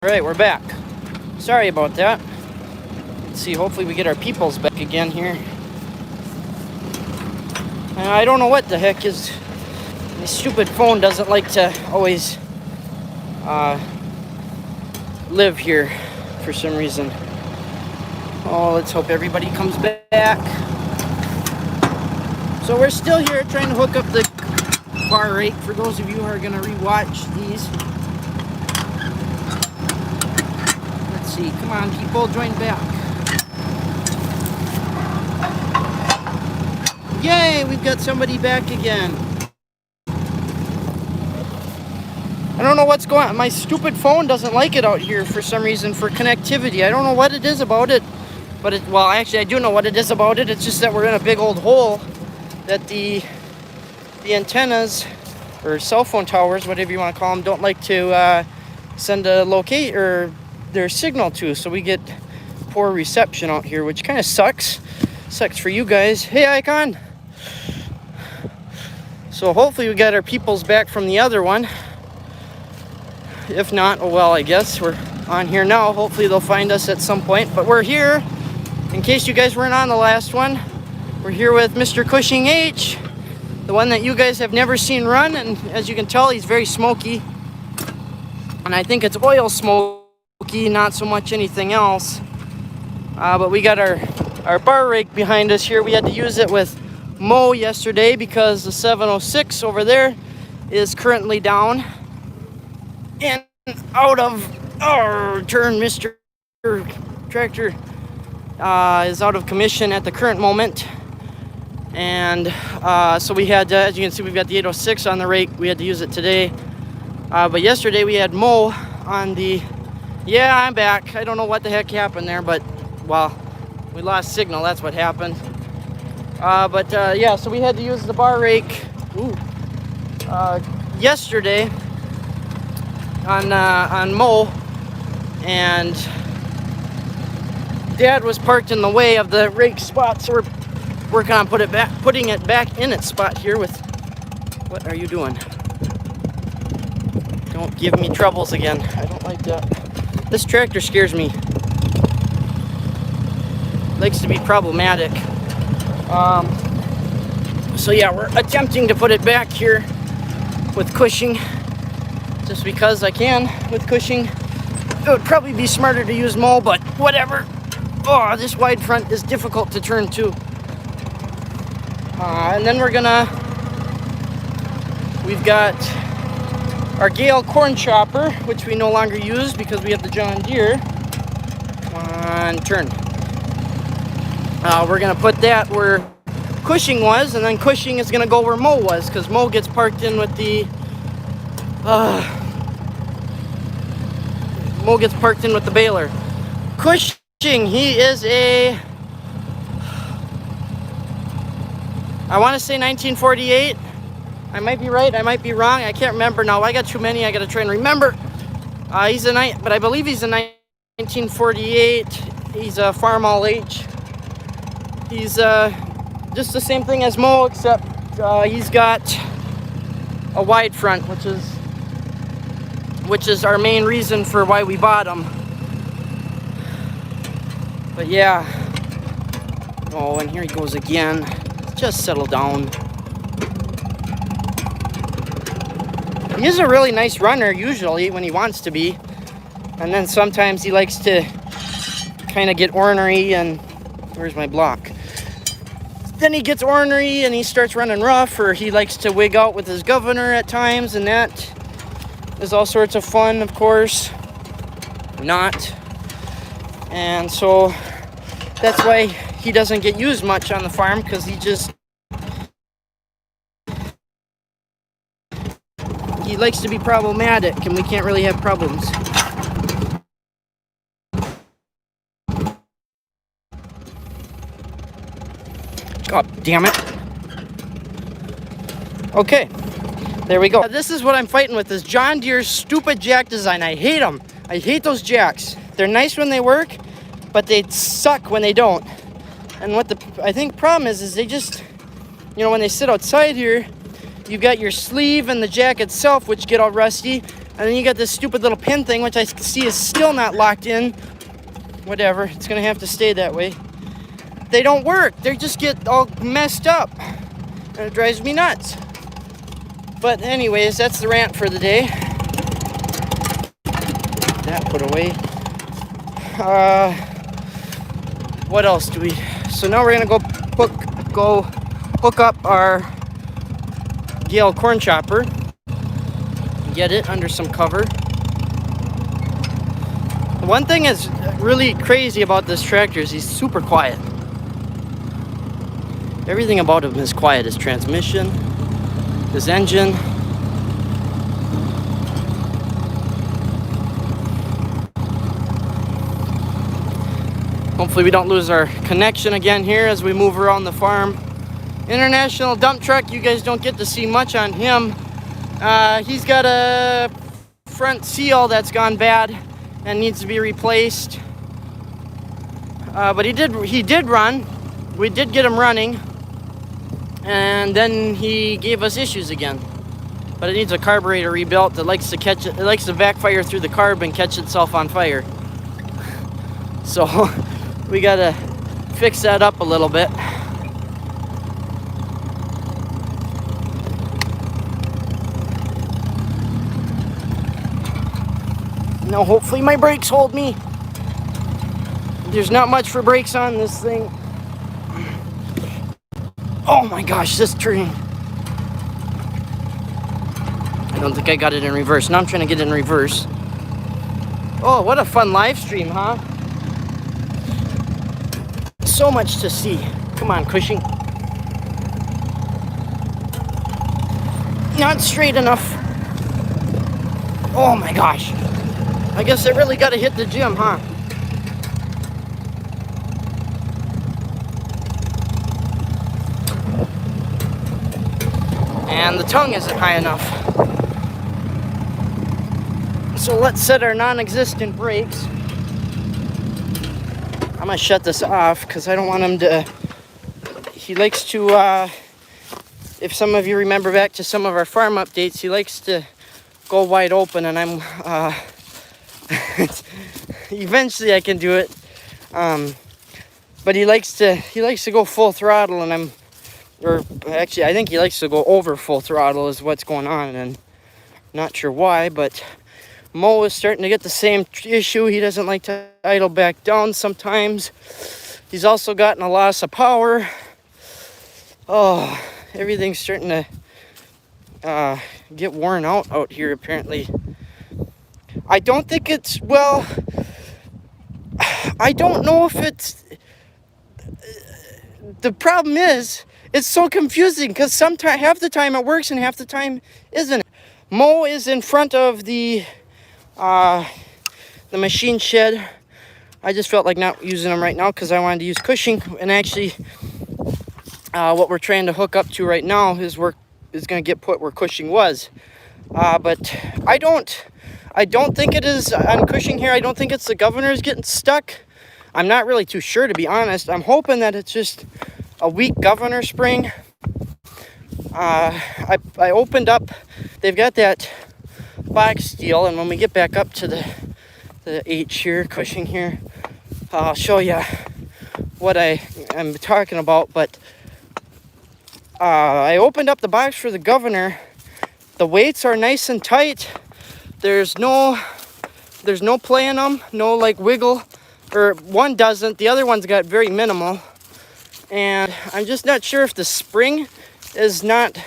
Alright, we're back. Sorry about that. Let's see, hopefully we get our peoples back again here. I don't know what the heck is... My stupid phone doesn't like to always live here for some reason. Oh, let's hope everybody comes back. So we're still here trying to hook up the bar rake for those of you who are going to rewatch these. Let's see, come on people, join back. Yay, we've got somebody back again. I don't know what's going on. My stupid phone doesn't like it out here for some reason for connectivity. I don't know what it is about it. But well, actually I do know what it is about it. It's just that we're in a big old hole that the antennas or cell phone towers, whatever you want to call them, don't like to send a locate or their signal to. So we get poor reception out here, which kind of sucks. Sucks for you guys. Hey, Icon. So hopefully we got our peoples back from the other one. If not, oh well, I guess we're on here now. Hopefully they'll find us at some point. But we're here. In case you guys weren't on the last one, we're here with Mr. Cushing H, the one that you guys have never seen run, and as you can tell, he's very smoky. And I think it's oil smoky, not so much anything else. But we got our bar rake behind us here. We had to use it with Mo yesterday because the 706 over there is currently down and out of turn. Mr. Tractor is out of commission at the current moment, and so we had as you can see, we've got the 806 on the rake. We had to use it today, but yesterday we had Mo on the... Yeah, I'm back. I don't know what the heck happened there, but well, we lost signal, that's what happened. Yeah, so we had to use the bar rake yesterday on Mo, and Dad was parked in the way of the rake spot, so we're working on putting it back in its spot here with... What are you doing? Don't give me troubles again. I don't like that. This tractor scares me. Likes to be problematic. So yeah, we're attempting to put it back here with Cushing, just because I can with Cushing. It would probably be smarter to use Mo, but whatever. Oh, this wide front is difficult to turn to. And then we've got our Gale corn chopper, which we no longer use because we have the John Deere. Come on, turn. We're gonna put that where Cushing was, and then Cushing is gonna go where Mo was, because Mo gets parked in with the Mo gets parked in with the baler. Cushing, he is a, I want to say 1948. I might be right, I might be wrong, I can't remember now. I got too many, I gotta try and remember. But I believe he's a 1948. He's a Farm All H. He's just the same thing as Mo, except he's got a wide front, which is our main reason for why we bought him. But yeah. Oh, and here he goes again. Just settle down. He is a really nice runner usually when he wants to be, and then sometimes he likes to kind of get ornery and... Where's my block? Then he gets ornery and he starts running rough, or he likes to wig out with his governor at times, and that is all sorts of fun, of course. Not. And so that's why he doesn't get used much on the farm, because he likes to be problematic, and we can't really have problems. God damn it. Okay, there we go. This is what I'm fighting with, is John Deere's stupid jack design. I hate them. I hate those jacks. They're nice when they work, but they suck when they don't. And what I think problem is they just, when they sit outside here, you've got your sleeve and the jack itself, which get all rusty. And then you got this stupid little pin thing, which I see is still not locked in. Whatever, it's gonna have to stay that way. They don't work. They just get all messed up. And it drives me nuts. But anyways, that's the rant for the day. That put away. What else do we... So now we're gonna go hook up our Gale corn chopper. Get it under some cover. The one thing that's really crazy about this tractor is he's super quiet. Everything about him is quiet. His transmission, his engine. Hopefully we don't lose our connection again here as we move around the farm. International dump truck, you guys don't get to see much on him. He's got a front seal that's gone bad and needs to be replaced. But he did run. We did get him running. And then he gave us issues again. But it needs a carburetor rebuilt that likes to catch it. It likes to backfire through the carb and catch itself on fire. So we gotta fix that up a little bit. Now hopefully my brakes hold me. There's not much for brakes on this thing. Oh my gosh, this turning. I don't think I got it in reverse. Now I'm trying to get it in reverse. Oh, what a fun live stream, huh? So much to see. Come on, Cushing. Not straight enough. Oh my gosh. I guess I really got to hit the gym, huh? And the tongue isn't high enough. So let's set our non-existent brakes. I'm gonna shut this off because I don't want him to... He likes to, if some of you remember back to some of our farm updates, he likes to go wide open, and I'm, eventually I can do it. But he likes to go full throttle, and I think he likes to go over full throttle is what's going on, and not sure why, but Mo is starting to get the same issue. He doesn't like to idle back down sometimes. He's also gotten a loss of power. Oh, everything's starting to get worn out here apparently. I don't think it's, well, I don't know if it's, the problem is, it's so confusing because sometimes, half the time it works and half the time isn't. Mo is in front of the machine shed. I just felt like not using them right now because I wanted to use Cushing. And actually, what we're trying to hook up to right now is going to get put where Cushing was. But I don't think it is on Cushing here. I don't think it's the governor's getting stuck. I'm not really too sure, to be honest. I'm hoping that it's just a weak governor spring. I opened up, they've got that box steel, and when we get back up to the H here, Cushing here, I'll show you what I am talking about. But I opened up the box for the governor. The weights are nice and tight. There's no play in them, no like wiggle, or one doesn't, the other one's got very minimal. And I'm just not sure if the spring is not,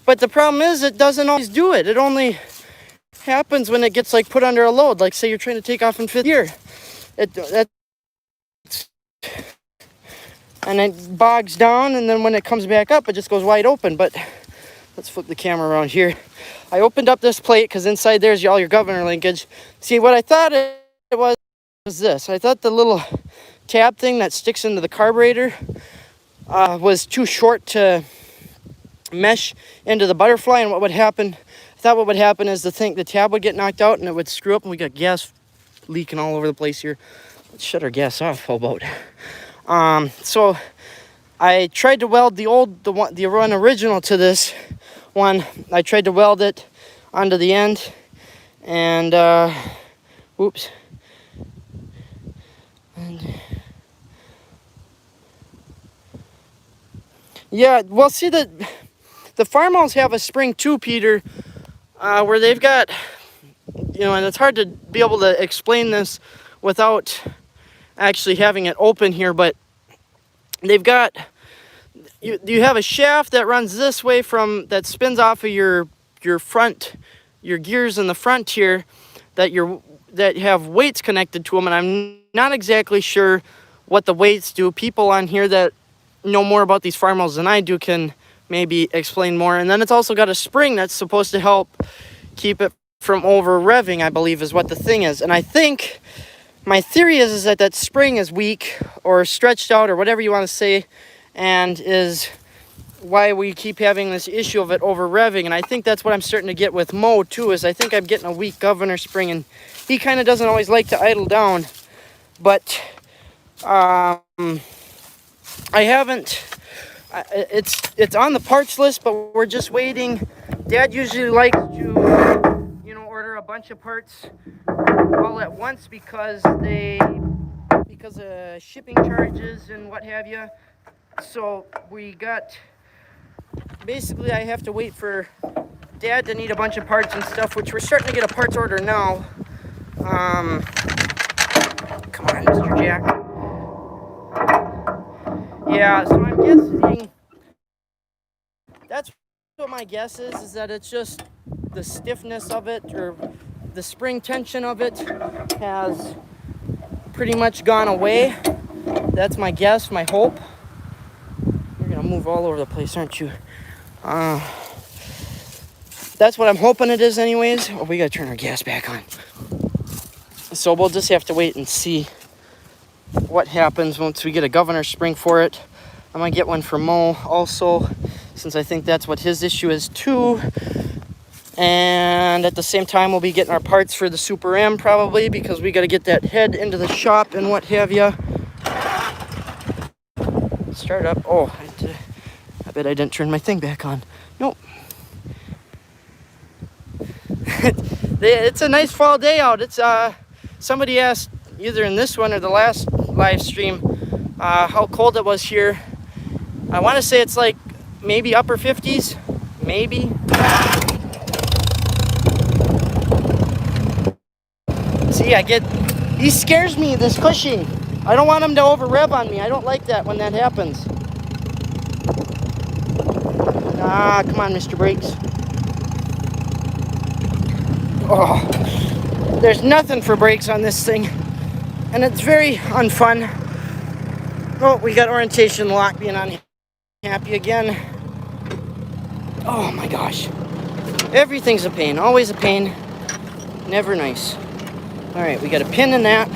but the problem is it doesn't always do it. It only happens when it gets like put under a load, like say you're trying to take off in fifth gear. And it bogs down, and then when it comes back up, it just goes wide open. But let's flip the camera around here. I opened up this plate because inside there's all your governor linkage. See, what I thought it was this. I thought the little tab thing that sticks into the carburetor was too short to mesh into the butterfly, and what would happen, I thought what would happen is the tab would get knocked out and it would screw up, and we got gas leaking all over the place here. Let's shut our gas off, how about? So I tried to weld the one original to this one. I tried to weld it onto the end, And, oops. And, yeah, well, see, the farmhouse have a spring too, Peter, where they've got, and it's hard to be able to explain this without actually having it open here, but they've got, you have a shaft that runs this way that spins off of your front, your gears in the front here, that have weights connected to them, and I'm not exactly sure what the weights do. People on here that know more about these farmhouses than I do can maybe explain more. And then it's also got a spring that's supposed to help keep it from over revving, I believe is what the thing is. And I think my theory is that spring is weak or stretched out or whatever you want to say, and is why we keep having this issue of it over revving. And I think that's what I'm starting to get with Mo too, is I think I'm getting a weak governor spring, and he kind of doesn't always like to idle down. But I haven't, it's on the parts list, but we're just waiting. Dad usually likes to, order a bunch of parts all at once because of shipping charges and what have you. So basically I have to wait for Dad to need a bunch of parts and stuff, which we're starting to get a parts order now. Come on, Mr. Jack. Yeah, so I'm guessing that's what my guess is that it's just the stiffness of it, or the spring tension of it has pretty much gone away. That's my guess, my hope. You're gonna move all over the place, aren't you? That's what I'm hoping it is anyways. Oh, we gotta turn our gas back on. So we'll just have to wait and see what happens once we get a governor spring for it. I'm gonna get one for Mo also, since I think that's what his issue is too. And at the same time, we'll be getting our parts for the Super M probably, because we got to get that head into the shop and what have you. Start up. Oh, I bet I didn't turn my thing back on. Nope. It's a nice fall day out. It's somebody asked either in this one or the last live stream how cold it was here. I want to say it's like maybe upper 50s, maybe. See, he scares me, this Cushing. I don't want him to over rev on me. I don't like that when that happens. Come on, Mr. Brakes. Oh, there's nothing for brakes on this thing, and it's very unfun. Oh, we got orientation lock being unhappy again. Oh my gosh. Everything's a pain, always a pain, never nice. All right, we got a pin in that.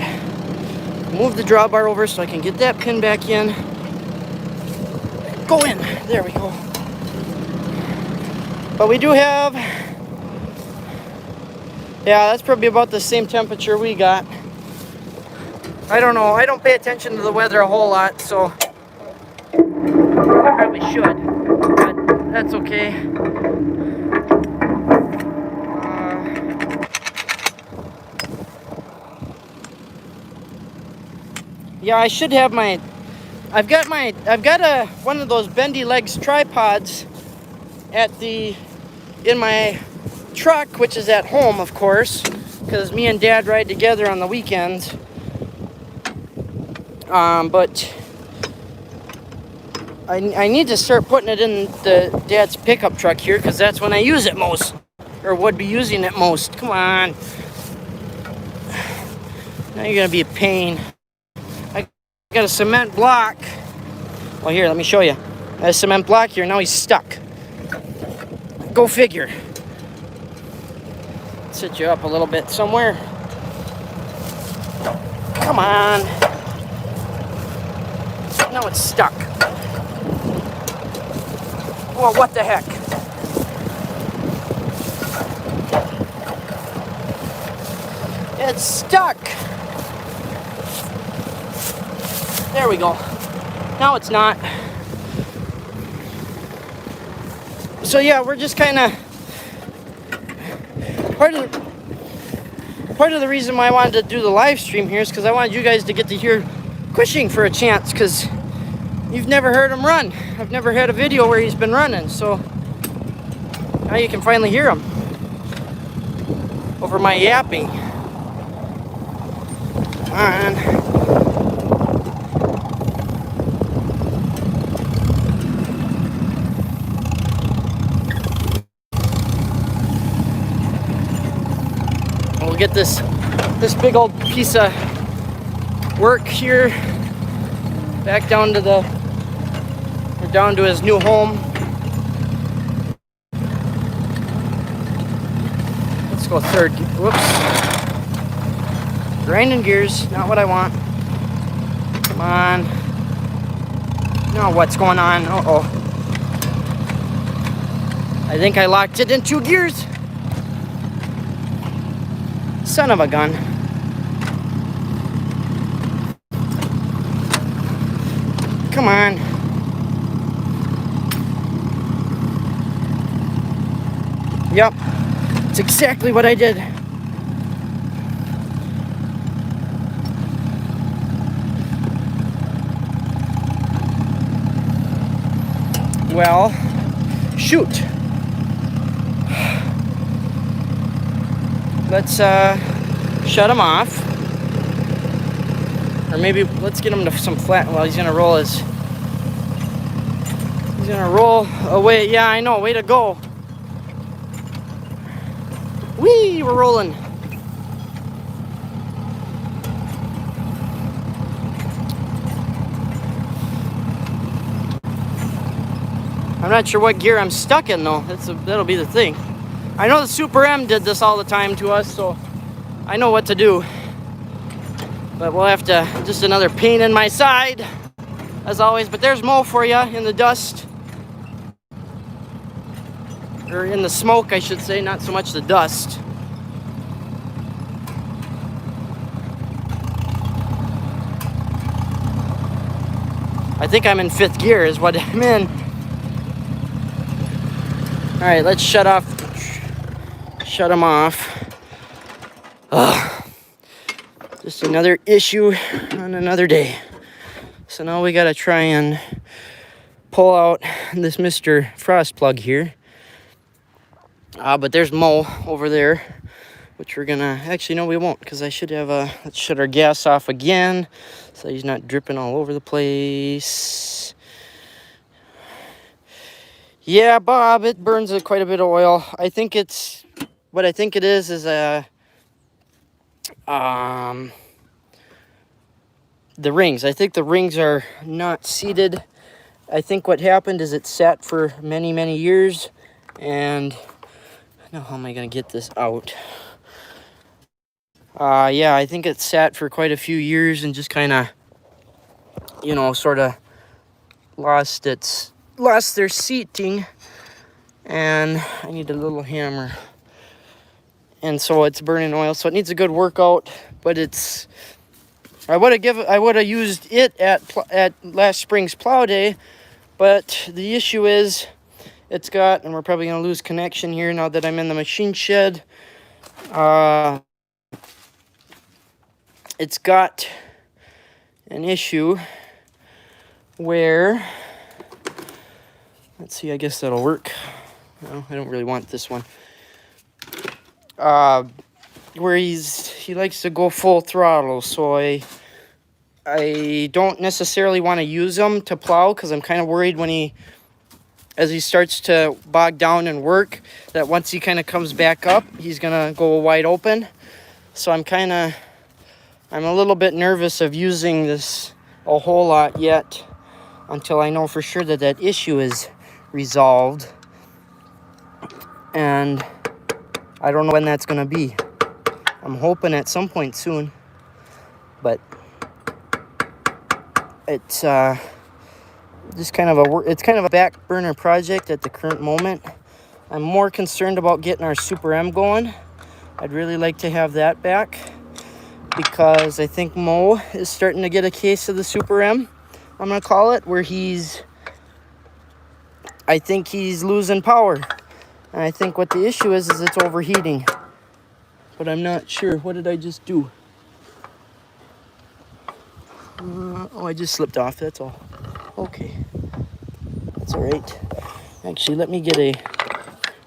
Move the drawbar over so I can get that pin back in. Go in, there we go. But we do have, yeah, that's probably about the same temperature we got. I don't know, I don't pay attention to the weather a whole lot, so I probably should, but that's okay. Yeah, I should have I've got one of those bendy legs tripods in my truck, which is at home, of course, because me and Dad ride together on the weekends. But I need to start putting it in Dad's pickup truck here, because that's when I use it most, or would be using it most. Come on. Now you're gonna be a pain. I got a cement block. Well, here, let me show you. I have a cement block here. Now he's stuck. Go figure. Sit you up a little bit somewhere. Come on. Now it's stuck. Well, what the heck? It's stuck. There we go. Now it's not. So yeah, we're just kind of part of the reason why I wanted to do the live stream here is because I wanted you guys to get to hear Cushing for a chance, because you've never heard him run. I've never had a video where he's been running, so now you can finally hear him over my yapping. Come on. We'll get this big old piece of work here back down to down to his new home. Let's go third. Whoops. Grinding gears, not what I want. Come on. Now what's going on? Uh-oh. I think I locked it in 2 gears. Son of a gun. Come on. Yep. It's exactly what I did. Well, shoot. Let's shut him off. Or maybe let's get him to some flat. Well, he's gonna roll his. He's gonna roll away. Yeah, I know. Way to go. Whee! We're rolling. I'm not sure what gear I'm stuck in though. That'll be the thing. I know the Super M did this all the time to us, so I know what to do. But we'll have to, just another pain in my side, as always. But there's Mo for you in the dust. Or in the smoke, I should say, not so much the dust. I think I'm in 5th gear is what I'm in. All right, let's shut him off. Ugh. Just another issue on another day. So now we gotta try and pull out this Mr. Frost plug here. But there's Mo over there, which we're gonna, actually no we won't, because I should have let's shut our gas off again so he's not dripping all over the place. Yeah, Bob, it burns quite a bit of oil. I think it's, what I think it is the rings. I think the rings are not seated. I think what happened is it sat for many, many years, and now how am I gonna get this out? Yeah, I think it sat for quite a few years and just kind of, you know, sort of lost their seating, and I need a little hammer, and so it's burning oil, so it needs a good workout. But it's, I would have used it at last spring's plow day, but the issue is it's got, and we're probably going to lose connection here now that I'm in the machine shed. It's got an issue where, let's see, I guess that'll work. No, I don't really want this one. Where he likes to go full throttle, so I don't necessarily want to use him to plow, because I'm kind of worried as he starts to bog down and work, that once he kind of comes back up, he's gonna go wide open. So I'm a little bit nervous of using this a whole lot yet, until I know for sure that issue is resolved, and I don't know when that's gonna be. I'm hoping at some point soon, but it's just kind of a back burner project at the current moment. I'm more concerned about getting our Super M going. I'd really like to have that back, because I think Mo is starting to get a case of the Super M, I'm gonna call it, where I think he's losing power. And I think what the issue is it's overheating. but I'm not sure. What did I just do? Oh, I just slipped off, that's all. Okay, that's all right. Actually, let me get I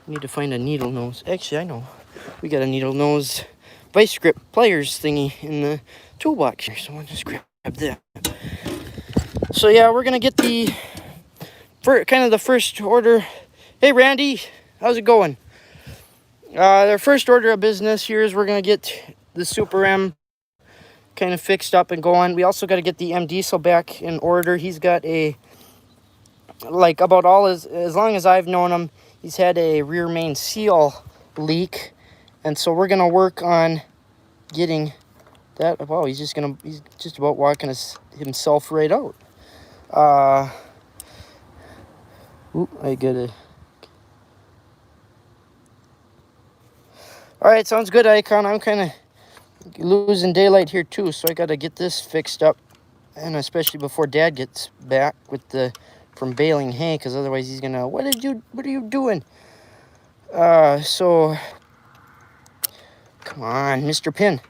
need to find a needle nose. Actually, I know. We got a needle nose vice grip pliers thingy in the toolbox here, so I'll just grab that. So yeah, we're gonna get the first order. Hey Randy, how's it going? Their first order of business here is we're gonna get the Super M kind of fixed up and going. We also got to get the M diesel back in order. He's got about all as long as I've known him, he's had a rear main seal leak, and so we're gonna work on getting that. Wow, he's just about walking himself right out. I gotta. All right, sounds good, Icon. I'm kind of losing daylight here too, so I got to get this fixed up, and especially before Dad gets back from baling hay, because otherwise he's gonna. What are you doing? So come on, Mr. Pin.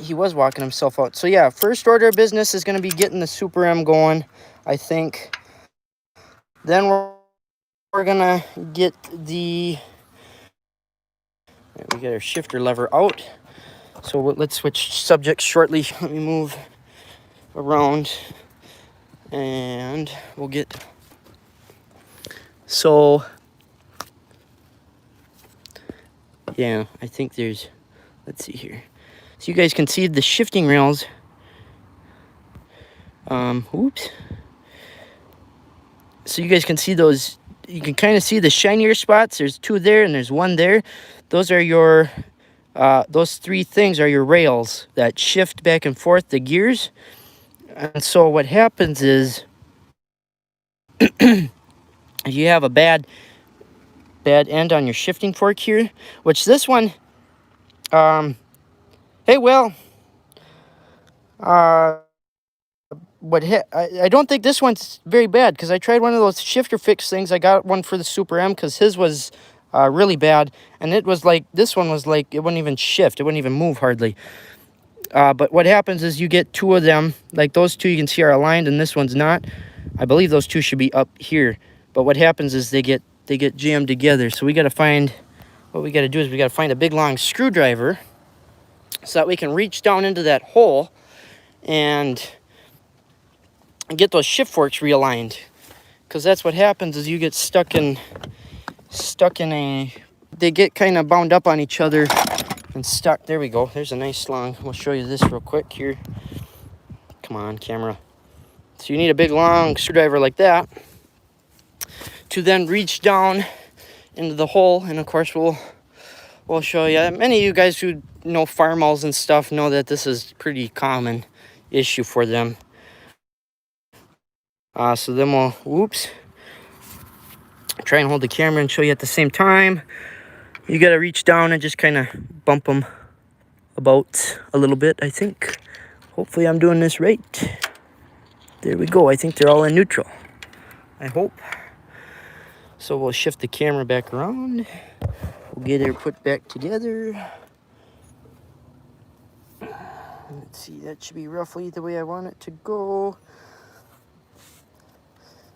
He was walking himself out. So yeah, first order of business is gonna be getting the Super M going, I think. Then we're gonna get we got our shifter lever out. So let's switch subjects shortly. Let me move around, and we'll get. So yeah, I think there's. Let's see here. So you guys can see the shifting rails. Oops. So you guys can see those. You can kind of see the shinier spots. There's two there, and there's one there. Those are your. Those three things are your rails that shift back and forth the gears. And so what happens is, you have a bad end on your shifting fork here, which this one. Hey, Will. I don't think this one's very bad, because I tried one of those shifter fix things. I got one for the Super M because his was really bad, and it was like this one was like it wouldn't even shift, it wouldn't even move hardly. But what happens is you get two of them, like those two you can see are aligned, and this one's not. I believe those two should be up here, but what happens is they get jammed together. So we got to find. What we got to do is we got to find a big long screwdriver, so that we can reach down into that hole and get those shift forks realigned, because that's what happens is you get stuck in a. They get kind of bound up on each other and stuck. There we go. There's a nice long. We'll show you this real quick here. Come on, camera. So you need a big long screwdriver like that to then reach down into the hole, and of course we'll show you. Many of you guys who know farmers and stuff know that this is a pretty common issue for them. So then we'll try and hold the camera and show you at the same time. You got to reach down and just kind of bump them about a little bit, I think. Hopefully I'm doing this right. There we go. I think they're all in neutral, I hope. So we'll shift the camera back around. We'll get it put back together. Let's see, that should be roughly the way I want it to go.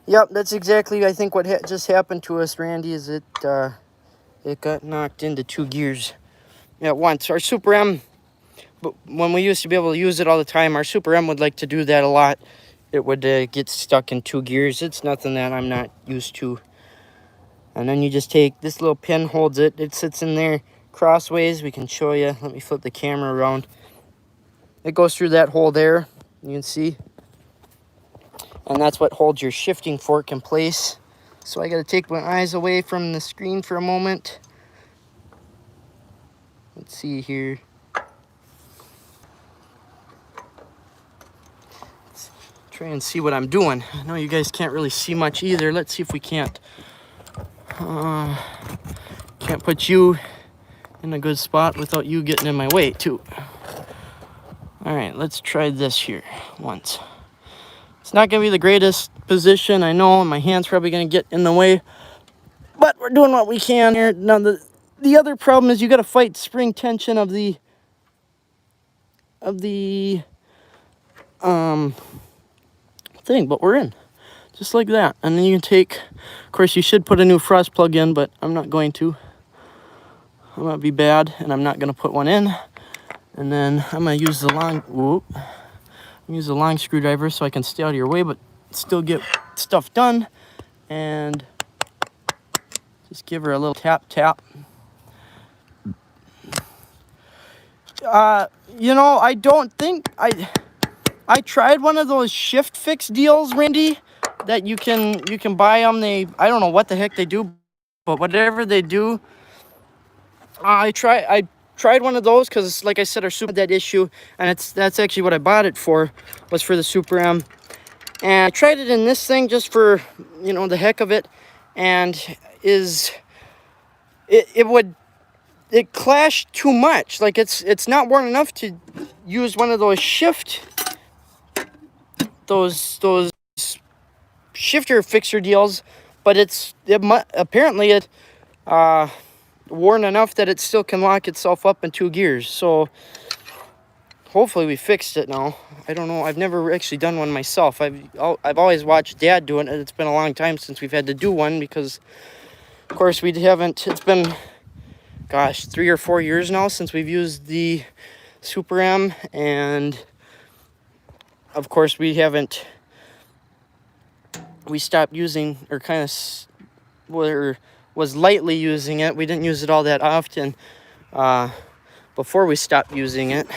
Yep, that's exactly, I think, what just happened to us, Randy, is it got knocked into two gears at once. Our Super M, but when we used to be able to use it all the time, our Super M would like to do that a lot. It would get stuck in two gears. It's nothing that I'm not used to. And then you just take, this little pin holds it. It sits in there crossways. We can show you. Let me flip the camera around. It goes through that hole there. You can see. And that's what holds your shifting fork in place. So I got to take my eyes away from the screen for a moment. Let's see here. Let's try and see what I'm doing. I know you guys can't really see much either. Let's see if we can't. Can't put you in a good spot without you getting in my way too. All right, let's try this here once. It's not going to be the greatest position, I know. My hand's probably going to get in the way. But we're doing what we can here. Now, the other problem is you got to fight spring tension of the thing, but we're in. Just like that. And then you can take, of course you should put a new frost plug in, but I'm not going to. I'm gonna be bad and I'm not gonna put one in. And then I'm gonna use the long screwdriver so I can stay out of your way but still get stuff done. And just give her a little tap. You know, I don't think I tried one of those shift fix deals, Randy, that you can buy them. I don't know what the heck they do, but whatever they do, I tried one of those because, like I said, our Super had that issue, and that's actually what I bought it for, was for the Super M. And I tried it in this thing just for, you know, the heck of it, and it clashed too much. Like it's not worn enough to use one of those those shifter fixer deals, but apparently it worn enough that it still can lock itself up in 2 gears. So hopefully we fixed it now. I don't know, I've never actually done one myself. I've always watched Dad do it, and it's been a long time since we've had to do one because of course we haven't. It's been, gosh, 3 or 4 years now since we've used the Super M, and of course we stopped using, or kind of was lightly using it. We didn't use it all that often before we stopped using it.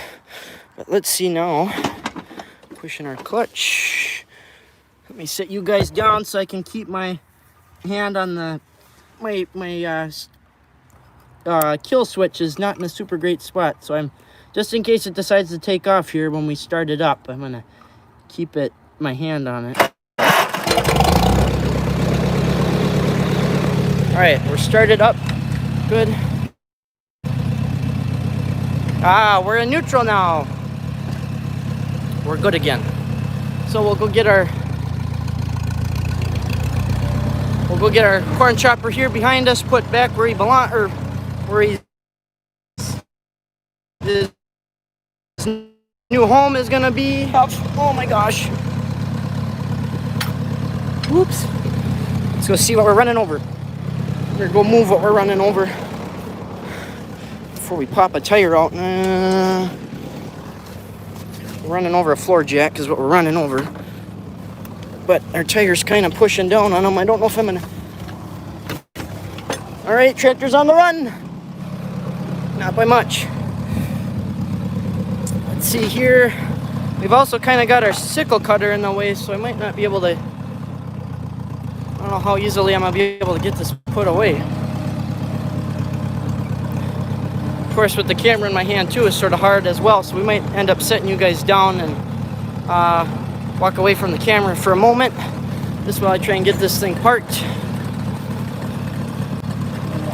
But let's see now. Pushing our clutch. Let me set you guys down so I can keep my hand on my kill switch is not in a super great spot. So I'm, just in case it decides to take off here when we start it up, I'm gonna keep my hand on it. All right, we're started up. Good. We're in neutral now. We're good again. So we'll go get our corn chopper here behind us, put back where he belongs, or where his new home is gonna be. Oh my gosh. Whoops. Let's go see what we're running over. We're gonna go move what we're running over before we pop a tire out. We're running over a floor jack is what we're running over. But our tire's kind of pushing down on them. I don't know if I'm gonna... All right, tractor's on the run. Not by much. Let's see here. We've also kind of got our sickle cutter in the way, so I might not be able to... I don't know how easily I'm gonna be able to get this put away. Of course, with the camera in my hand too, is sort of hard as well, so we might end up setting you guys down and walk away from the camera for a moment. This while I try and get this thing parked.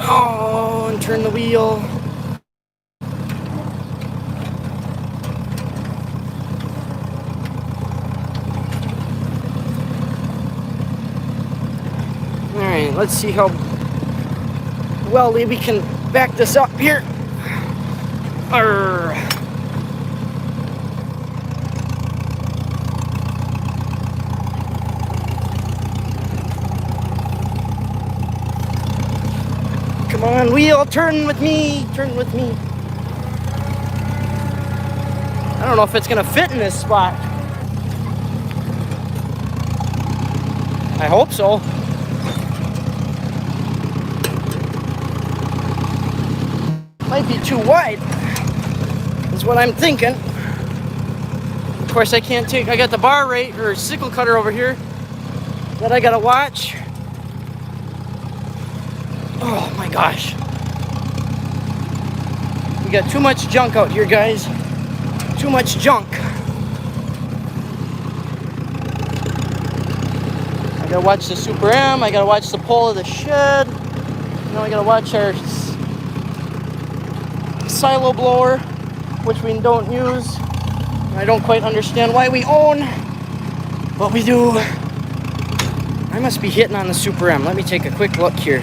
Oh, and turn the wheel. Alright, let's see how well we can back this up here. Arr. Come on, wheel, turn with me, turn with me. I don't know if it's gonna fit in this spot. I hope so. Might be too wide, is what I'm thinking. Of course, I got the bar rate or sickle cutter over here that I gotta watch. Oh my gosh. We got too much junk out here, guys. Too much junk. I gotta watch the Super M, I gotta watch the pole of the shed. Now I gotta watch our silo blower, which we don't use. I don't quite understand why we own, but we do. I must be hitting on the Super M. Let me take a quick look here.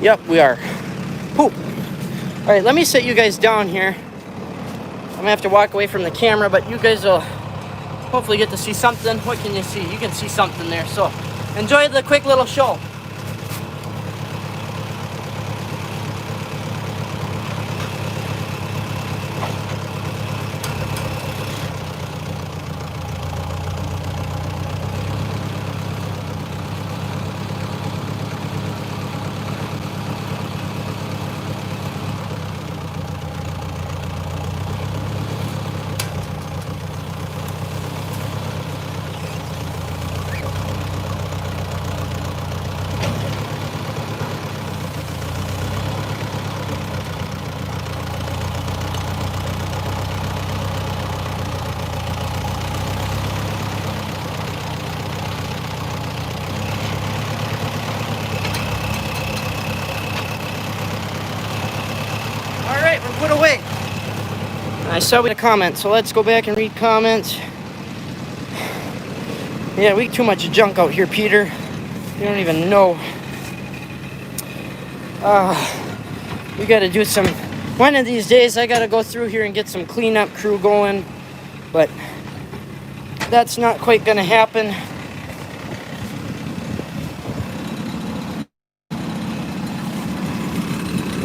Yep, we are. Poop. All right, let me sit you guys down here. I'm gonna have to walk away from the camera, but you guys will hopefully get to see something. What can you see? You can see something there. So enjoy the quick little show. We're put away. I saw a comment, so let's go back and read comments. Yeah, we too much junk out here, Peter. You don't even know. We gotta do some, one of these days I gotta go through here and get some cleanup crew going, but that's not quite gonna happen.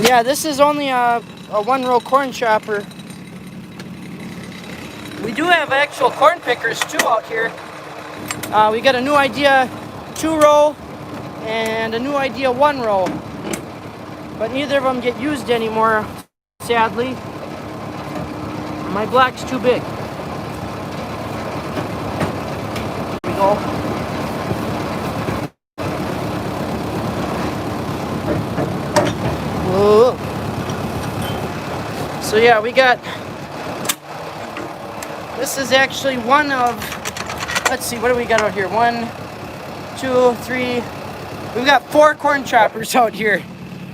Yeah, this is only a one-row corn chopper. We do have actual corn pickers too out here. We got a new idea 2-row and a new idea 1-row, but neither of them get used anymore, sadly. My block's too big. Here we go. Whoa. So yeah, we got, this is actually one of, let's see, what do we got out here? 1, 2, 3, we've got 4 corn choppers out here.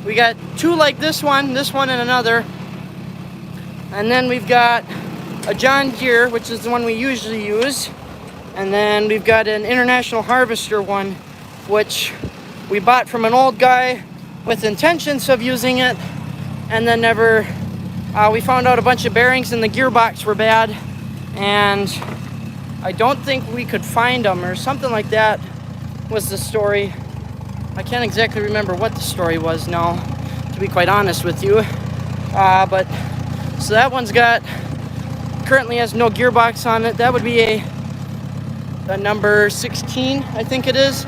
We got 2 like this one and another. And then we've got a John Deere, which is the one we usually use. And then we've got an International Harvester one, which we bought from an old guy with intentions of using it, and then never, we found out a bunch of bearings in the gearbox were bad, and I don't think we could find them, or something like that was the story. I can't exactly remember what the story was now, to be quite honest with you. But so that one's currently has no gearbox on it. That would be a number 16, I think it is,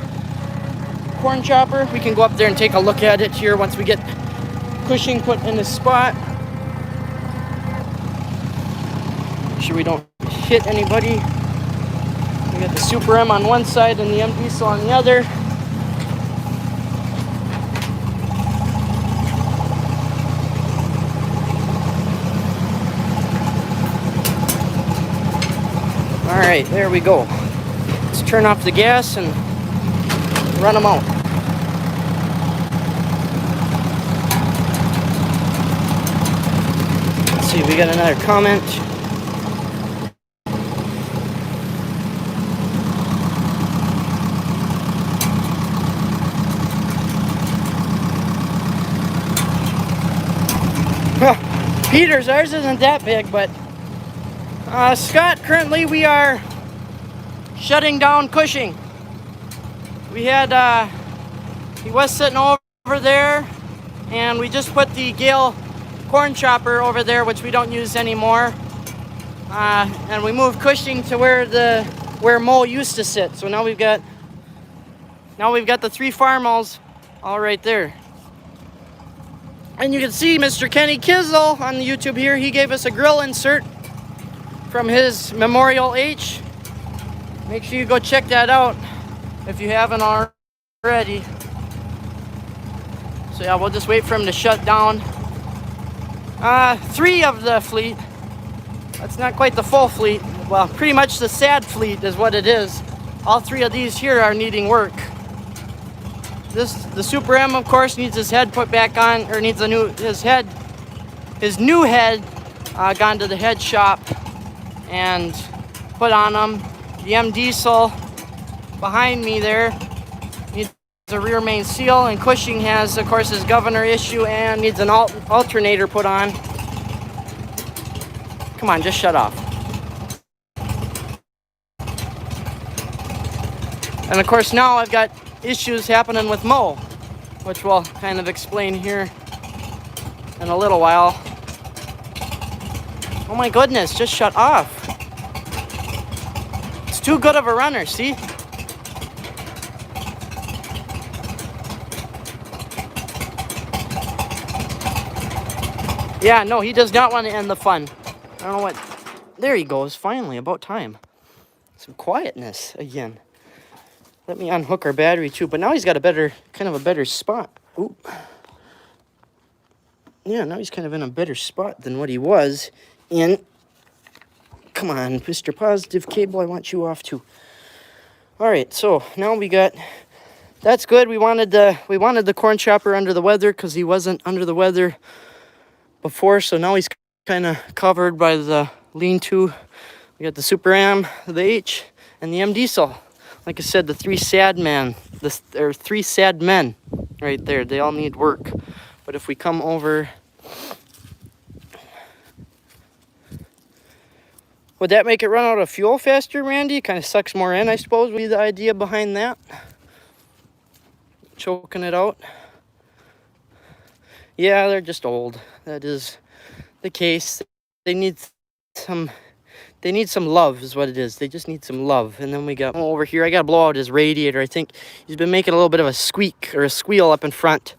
corn chopper. We can go up there and take a look at it here once we get Cushing put in the spot. Make sure we don't hit anybody. We got the Super M on one side and the M Diesel on the other. All right, there we go. Let's turn off the gas and run them out. Let's see, we got another comment. Peter's, ours isn't that big, but Scott, currently we are shutting down Cushing. We had, he was sitting over there, and we just put the Gale corn chopper over there, which we don't use anymore. And we moved Cushing to where Mo used to sit. So now we've got the 3 farmhouse all right there. And you can see Mr. Kenny Kizzle on the YouTube here. He gave us a grill insert from his Memorial H. Make sure you go check that out if you haven't already. So yeah, we'll just wait for him to shut down. 3 of the fleet. That's not quite the full fleet. Well, pretty much the sad fleet is what it is. All 3 of these here are needing work. The Super M, of course, needs his head put back on, or needs his new head gone to the head shop and put on him. The M Diesel behind me there needs a rear main seal, and Cushing has, of course, his governor issue and needs an alternator put on. Come on, just shut off. And of course now I've got issues happening with Mo, which we'll kind of explain here in a little while. Oh my goodness, just shut off. It's too good of a runner, see? Yeah, no, he does not want to end the fun. I don't know what... There he goes, finally, about time. Some quietness again. Let me unhook our battery too, but now he's got a better, kind of a better spot. Ooh. Yeah, now he's kind of in a better spot than what he was in. Come on, Mr. Positive Cable, I want you off too. All right, so now we got... That's good. We wanted the corn chopper under the weather because he wasn't under the weather before, so now he's kind of covered by the lean-to. We got the Super Am, the H, and the M Diesel. Like I said, the three sad men right there. They all need work. But if we come over, would that make it run out of fuel faster, Randy? Kind of sucks more in, I suppose, would be the idea behind that. Choking it out. Yeah, they're just old. That is the case. They need some love is what it is. They just need some love. And then we got over here. I got to blow out his radiator. I think he's been making a little bit of a squeak or a squeal up in front.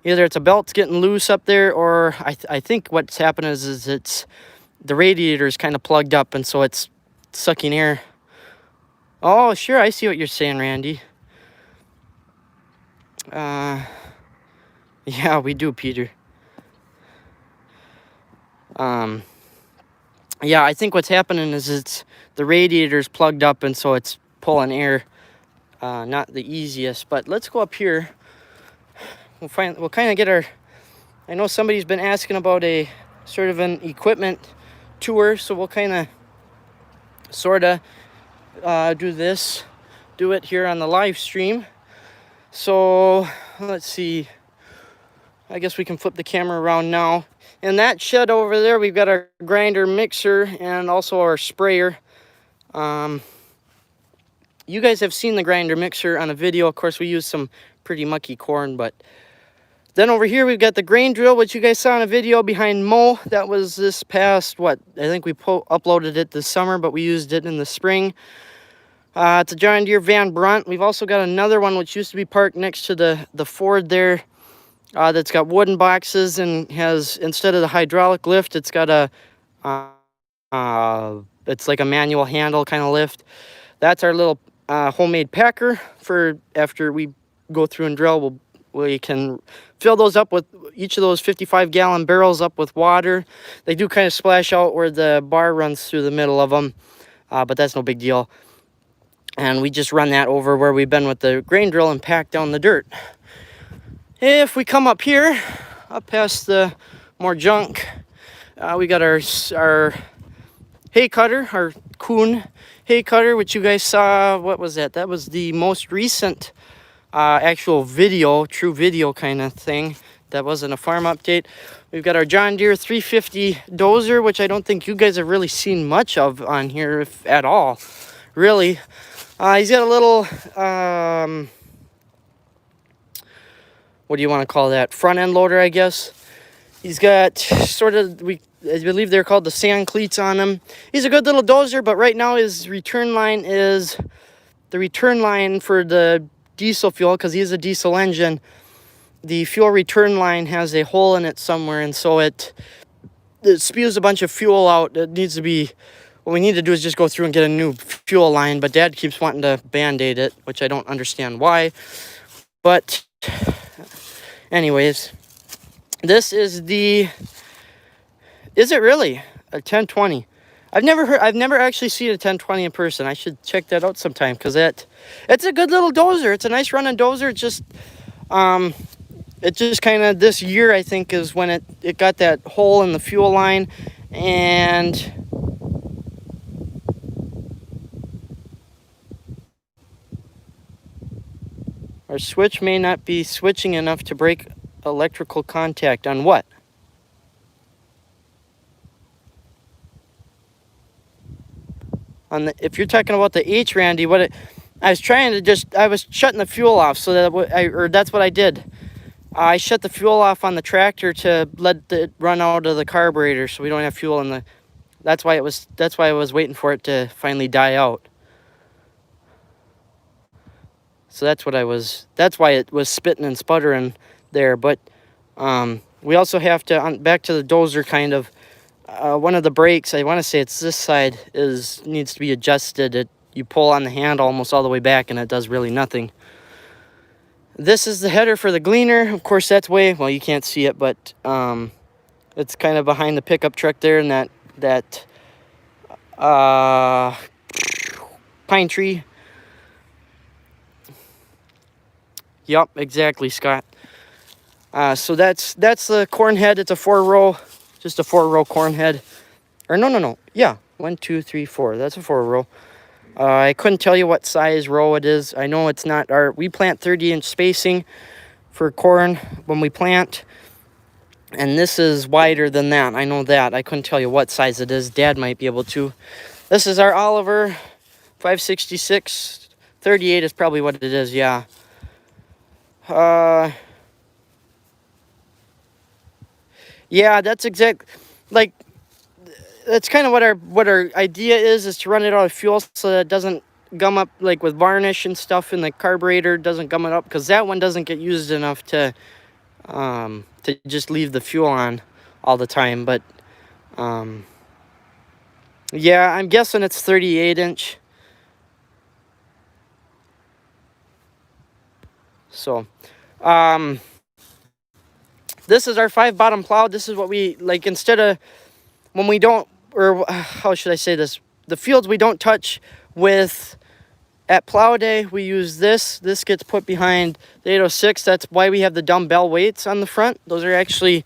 Either it's a belt's getting loose up there, or I think what's happening is it's the radiator is kind of plugged up, and so it's sucking air. Oh, sure. I see what you're saying, Randy. Yeah, we do, Peter. Yeah, I think what's happening is it's the radiator's plugged up, and so it's pulling air. Not the easiest, but let's go up here. We'll kind of get our... I know somebody's been asking about a sort of an equipment tour, so we'll kind of sort of do it here on the live stream. So let's see. I guess we can flip the camera around now. In that shed over there, we've got our grinder mixer and also our sprayer. You guys have seen the grinder mixer on a video. Of course, we use some pretty mucky corn, but then over here we've got the grain drill, which you guys saw in a video behind Mo. That was this past, I think we uploaded it this summer, but we used it in the spring. It's a John Deere Van Brunt. We've also got another one which used to be parked next to the Ford there. That's got wooden boxes and has, instead of the hydraulic lift, it's got a, it's like a manual handle kind of lift. That's our little homemade packer for after we go through and drill. We can fill those up with each of those 55-gallon barrels up with water. They do kind of splash out where the bar runs through the middle of them, but that's no big deal. And we just run that over where we've been with the grain drill and pack down the dirt. If we come up here, up past the more junk, we got our hay cutter, our Kuhn hay cutter, which you guys saw. What was that? That was the most recent actual video, true video kind of thing. That wasn't a farm update. We've got our John Deere 350 Dozer, which I don't think you guys have really seen much of on here, if at all, really. He's got a little, what do you want to call that? Front end loader, I guess. He's got sort of, I believe they're called the sand cleats on him. He's a good little dozer, but right now his return line is the return line for the diesel fuel, because he is a diesel engine. The fuel return line has a hole in it somewhere, and so it spews a bunch of fuel out. It needs to be, what we need to do is just go through and get a new fuel line, but Dad keeps wanting to Band-Aid it, which I don't understand why. But anyways, this is the, is it really a 1020? I've never actually seen a 1020 in person. I should check that out sometime, because it's a good little dozer. It's a nice running dozer. It just kind of, this year I think is when it got that hole in the fuel line, and Our switch may not be switching enough to break electrical contact. On what? On the, if you're talking about the H, Randy, I was trying to I was shutting the fuel off so that that's what I did. I shut the fuel off on the tractor to let it run out of the carburetor so we don't have fuel in the, that's why I was waiting for it to finally die out. So that's why it was spitting and sputtering there. But we also have to, back to the Dozer kind of, one of the brakes, I want to say it's this side, needs to be adjusted. You pull on the handle almost all the way back and it does really nothing. This is the header for the gleaner. Of course, that's well, you can't see it, but it's kind of behind the pickup truck there, and that pine tree. Yup, exactly, Scott. So that's the corn head. It's a 4-row, just a 4-row corn head. Or no. Yeah, 1, 2, 3, 4. That's a 4-row. I couldn't tell you what size row it is. I know it's not we plant 30-inch spacing for corn when we plant. And this is wider than that. I know that. I couldn't tell you what size it is. Dad might be able to. This is our Oliver 566. 38 is probably what it is, yeah. Yeah, that's that's kind of what our idea is to run it out of fuel so that it doesn't gum up, like with varnish and stuff in the carburetor, doesn't gum it up, because that one doesn't get used enough to just leave the fuel on all the time. But yeah, I'm guessing it's 38-inch. So this is our 5-bottom plow. This is what we like, instead of when we don't, or how should I say this, the fields we don't touch with at plow day, we use this. This gets put behind the 806. That's why we have the dumbbell weights on the front. Those are actually,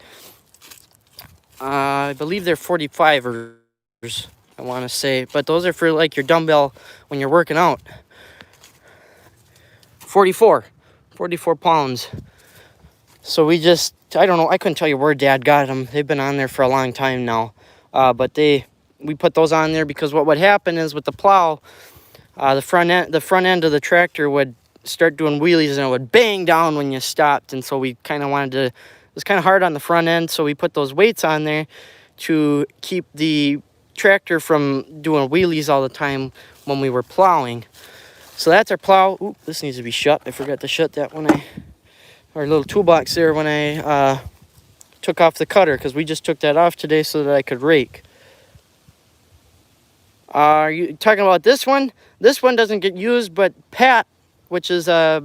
I believe they're 45ers, I want to say. But those are for like your dumbbell when you're working out. 44 pounds. So we just, I don't know, I couldn't tell you where Dad got them. They've been on there for a long time now. But we put those on there because what would happen is with the plow, the front end of the tractor would start doing wheelies and it would bang down when you stopped. And so we kind of wanted to, it was kind of hard on the front end, so we put those weights on there to keep the tractor from doing wheelies all the time when we were plowing. So that's our plow. Ooh, this needs to be shut. I forgot to shut that our little toolbox there when I took off the cutter, because we just took that off today so that I could rake. Are you talking about this one? This one doesn't get used, but Pat, which is a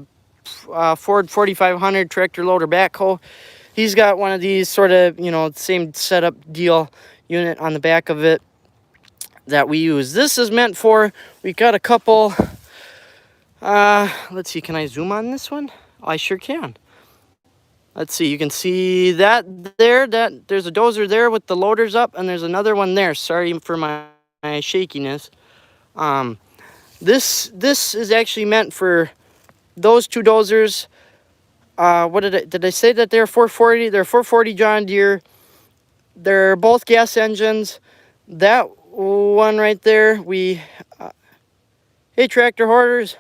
Ford 4500 tractor loader backhoe, he's got one of these sort of, same setup deal unit on the back of it that we use. This is meant for, we got a couple, let's see, can I zoom on this one? Oh, I sure can. Let's see, you can see that there, there's a Dozer there with the loaders up, and there's another one there. Sorry for my shakiness. This is actually meant for those two Dozers. What did I say that they're 440? They're 440 John Deere. They're both gas engines. That one right there, hey tractor hoarders.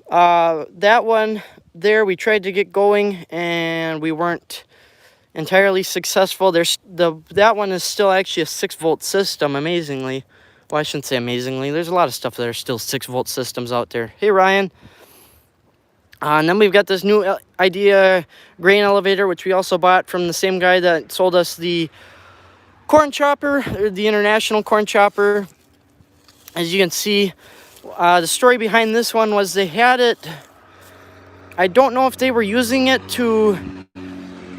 That one there, we tried to get going and we weren't entirely successful. That one is still actually a 6-volt system, amazingly. Well, I shouldn't say amazingly. There's a lot of stuff that are still 6-volt systems out there. Hey, Ryan. And then we've got this new Idea grain elevator, which we also bought from the same guy that sold us the corn chopper, or the international corn chopper. As you can see, the story behind this one was they had it. I don't know if they were using it to,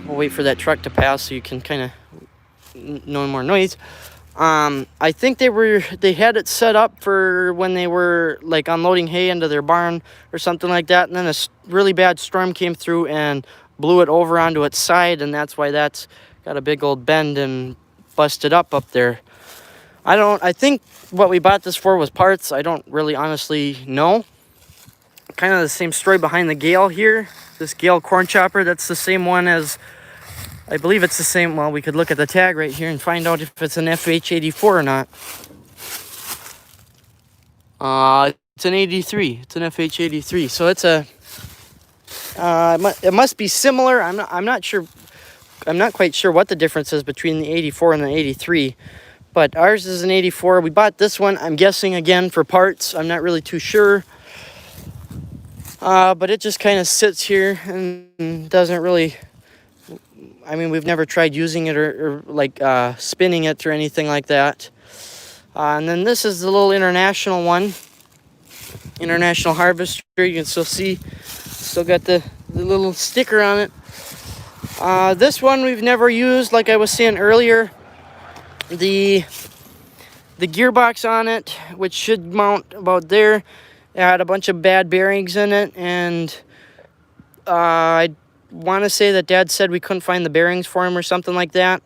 we'll wait for that truck to pass so you can kind of no more noise. I think they had it set up for when they were like unloading hay into their barn or something like that, and then a really bad storm came through and blew it over onto its side, and that's why that's got a big old bend and busted up there. I think what we bought this for was parts. I don't really honestly know. kind of the same story behind the Gale here. This Gale corn chopper, that's the same one as, I believe it's the same. Well, we could look at the tag right here and find out if it's an FH84 or not. It's an 83. It's an FH83. So it's a. It must be similar. I'm not sure. I'm not quite sure what the difference is between the 84 and the 83. But ours is an 84. We bought this one, I'm guessing, again, for parts. I'm not really too sure. But it just kind of sits here and doesn't really... I mean, we've never tried using it or like spinning it or anything like that. And then this is the little international one. International Harvester. You can still see, still got the little sticker on it. This one we've never used, like I was saying earlier. The gearbox on it, which should mount about there, it had a bunch of bad bearings in it, and I want to say that Dad said we couldn't find the bearings for him or something like that.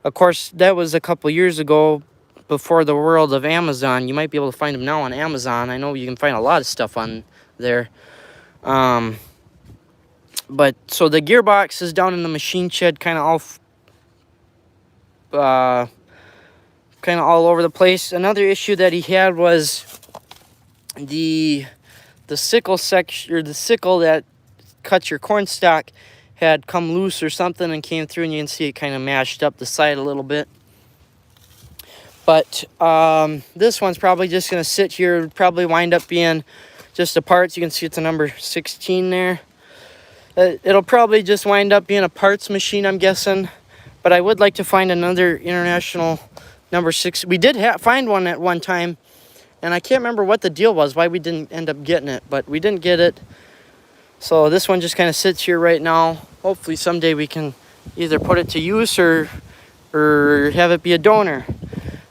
Of course, that was a couple years ago, before the world of Amazon. You might be able to find them now on Amazon. I know you can find a lot of stuff on there. But so the gearbox is down in the machine shed, kind of all over the place. Another issue that he had was the sickle section, or the sickle that cuts your corn stalk, had come loose or something and came through, and you can see it kind of mashed up the side a little bit. But this one's probably just going to sit here, probably wind up being just a parts. You can see it's a number 16 there. It'll probably just wind up being a parts machine, I'm guessing. But I would like to find another international number 6. We did find one at one time, and I can't remember what the deal was, why we didn't end up getting it, but we didn't get it. So this one just kind of sits here right now. Hopefully someday we can either put it to use or have it be a donor.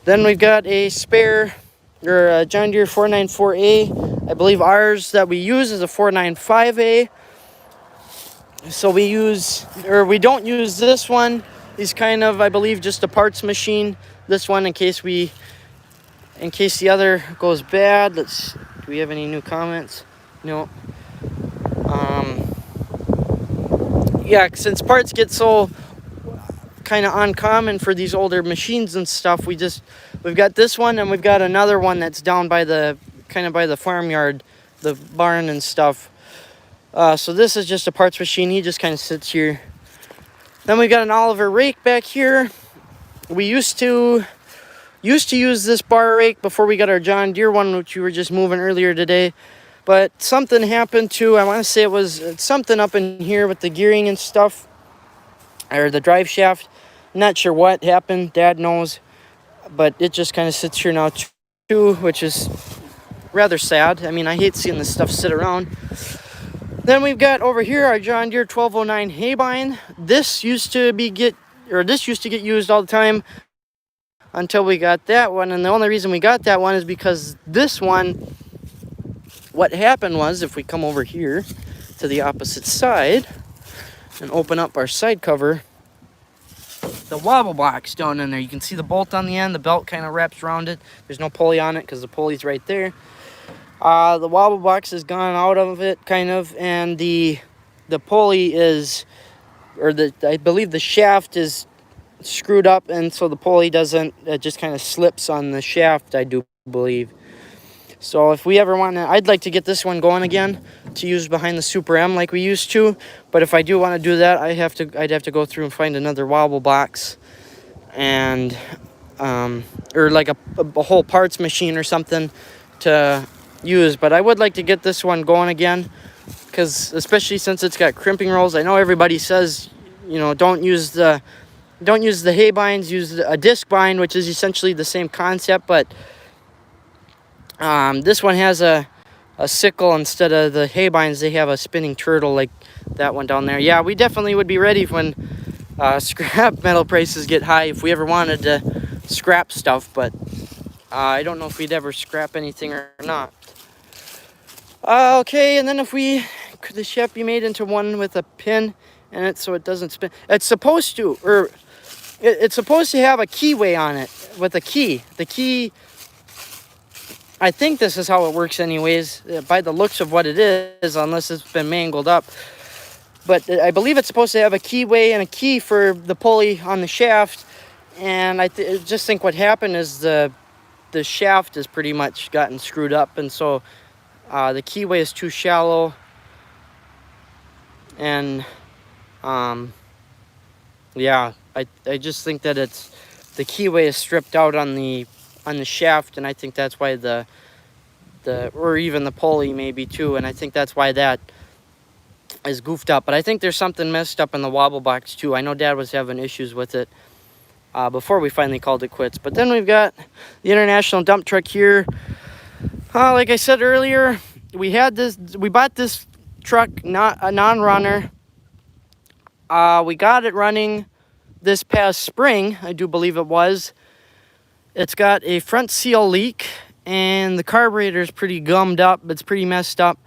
Then we've got a spare, or a John Deere 494A. I believe ours that we use is a 495A. So we don't use this one. He's kind of, I believe, just a parts machine. This one, in case the other goes bad. Do we have any new comments? No. Yeah, since parts get so kind of uncommon for these older machines and stuff, we've got this one, and we've got another one that's down by the farmyard, the barn and stuff. So this is just a parts machine. He just kind of sits here. Then we got an Oliver rake back here. We used to use this bar rake before we got our John Deere one, which we were just moving earlier today. But something happened to, I want to say it was something up in here with the gearing and stuff, or the drive shaft. I'm not sure what happened. Dad knows. But it just kind of sits here now too, which is rather sad. I mean, I hate seeing this stuff sit around. Then we've got over here our John Deere 1209 Haybine. This used to get used all the time until we got that one. And the only reason we got that one is because this one, what happened was, if we come over here to the opposite side and open up our side cover, the wobble box down in there, you can see the bolt on the end. The belt kind of wraps around it. There's no pulley on it because the pulley's right there. The wobble box has gone out of it, kind of, and the pulley is, I believe the shaft is screwed up, and so the pulley doesn't, it just kind of slips on the shaft, I do believe. So if we ever want to, I'd like to get this one going again to use behind the Super M like we used to. But if I do want to do that, I'd have to go through and find another wobble box, and or like a whole parts machine or something to use. But I would like to get this one going again, because especially since it's got crimping rolls. I know everybody says, you know, don't use the Haybines, use a disc bind, which is essentially the same concept, but this one has a sickle instead of the Haybines. They have a spinning turtle like that one down there. Yeah, we definitely would be ready when scrap metal prices get high if we ever wanted to scrap stuff, but I don't know if we'd ever scrap anything or not. Okay, and then could the shaft be made into one with a pin in it so it doesn't spin? It's supposed to, or it's supposed to have a keyway on it with a key. The key I think this is how it works anyways, by the looks of what it is, unless it's been mangled up. But I believe it's supposed to have a keyway and a key for the pulley on the shaft. And I just think what happened is the shaft has pretty much gotten screwed up. And so the keyway is too shallow. And yeah, I just think that the keyway is stripped out on the shaft. And I think that's why or even the pulley maybe too. And I think that's why that is goofed up. But I think there's something messed up in the wobble box too. I know Dad was having issues with it before we finally called it quits. But then we've got the International dump truck here. Like I said earlier, we bought this truck, not a non-runner. We got it running this past spring, I do believe it was. It's got a front seal leak, and the carburetor is pretty gummed up. It's pretty messed up.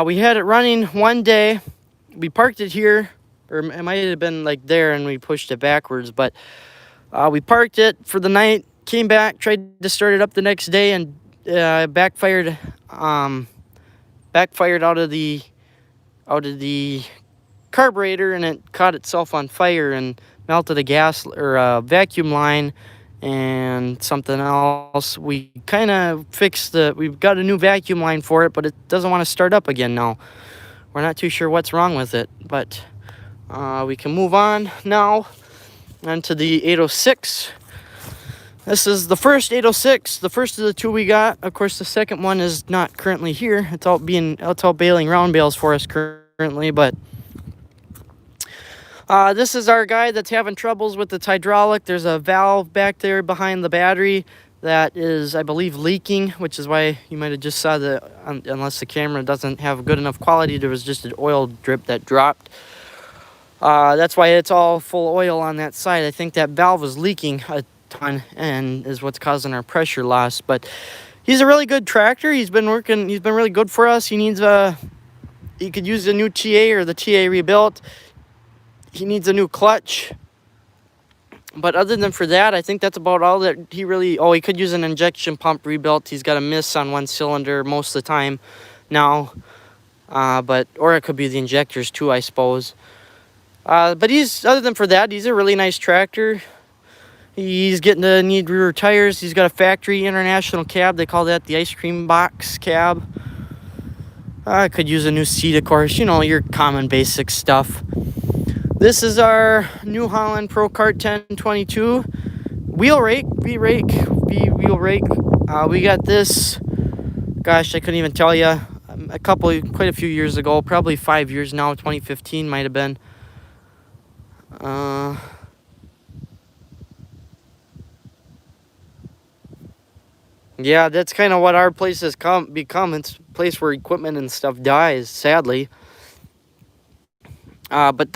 We had it running one day. We parked it here, or it might have been like there, and we pushed it backwards. But we parked it for the night, came back, tried to start it up the next day, and backfired. Backfired out of the carburetor, and it caught itself on fire and melted a gas or a vacuum line and something else. We kind of fixed we've got a new vacuum line for it, but it doesn't want to start up again now. We're not too sure what's wrong with it, but we can move on now onto the 806. This is the first 806, the first of the two we got. Of course, the second one is not currently here. It's out baling round bales for us currently, but this is our guy that's having troubles with its hydraulic. There's a valve back there behind the battery that is, I believe, leaking, which is why you might have just saw unless the camera doesn't have good enough quality, there was just an oil drip that dropped. That's why it's all full oil on that side. I think that valve was leaking a ton and is what's causing our pressure loss. But he's a really good tractor. He's been really good for us. He could use a new TA or the TA rebuilt. He needs a new clutch. But other than for that, I think that's about all that he really... Oh, he could use an injection pump rebuilt. He's got a miss on one cylinder most of the time now. Or it could be the injectors too, I suppose. But other than for that, he's a really nice tractor. He's getting to need rear tires. He's got a factory International cab. They call that the ice cream box cab. I could use a new seat, of course. You know, your common basic stuff. This is our New Holland Pro Kart 1022 wheel rake, V-rake, wheel rake. We got this, gosh, I couldn't even tell you, quite a few years ago, probably 5 years now, 2015 might have been. Yeah, that's kind of what our place has become. It's a place where equipment and stuff dies, sadly. But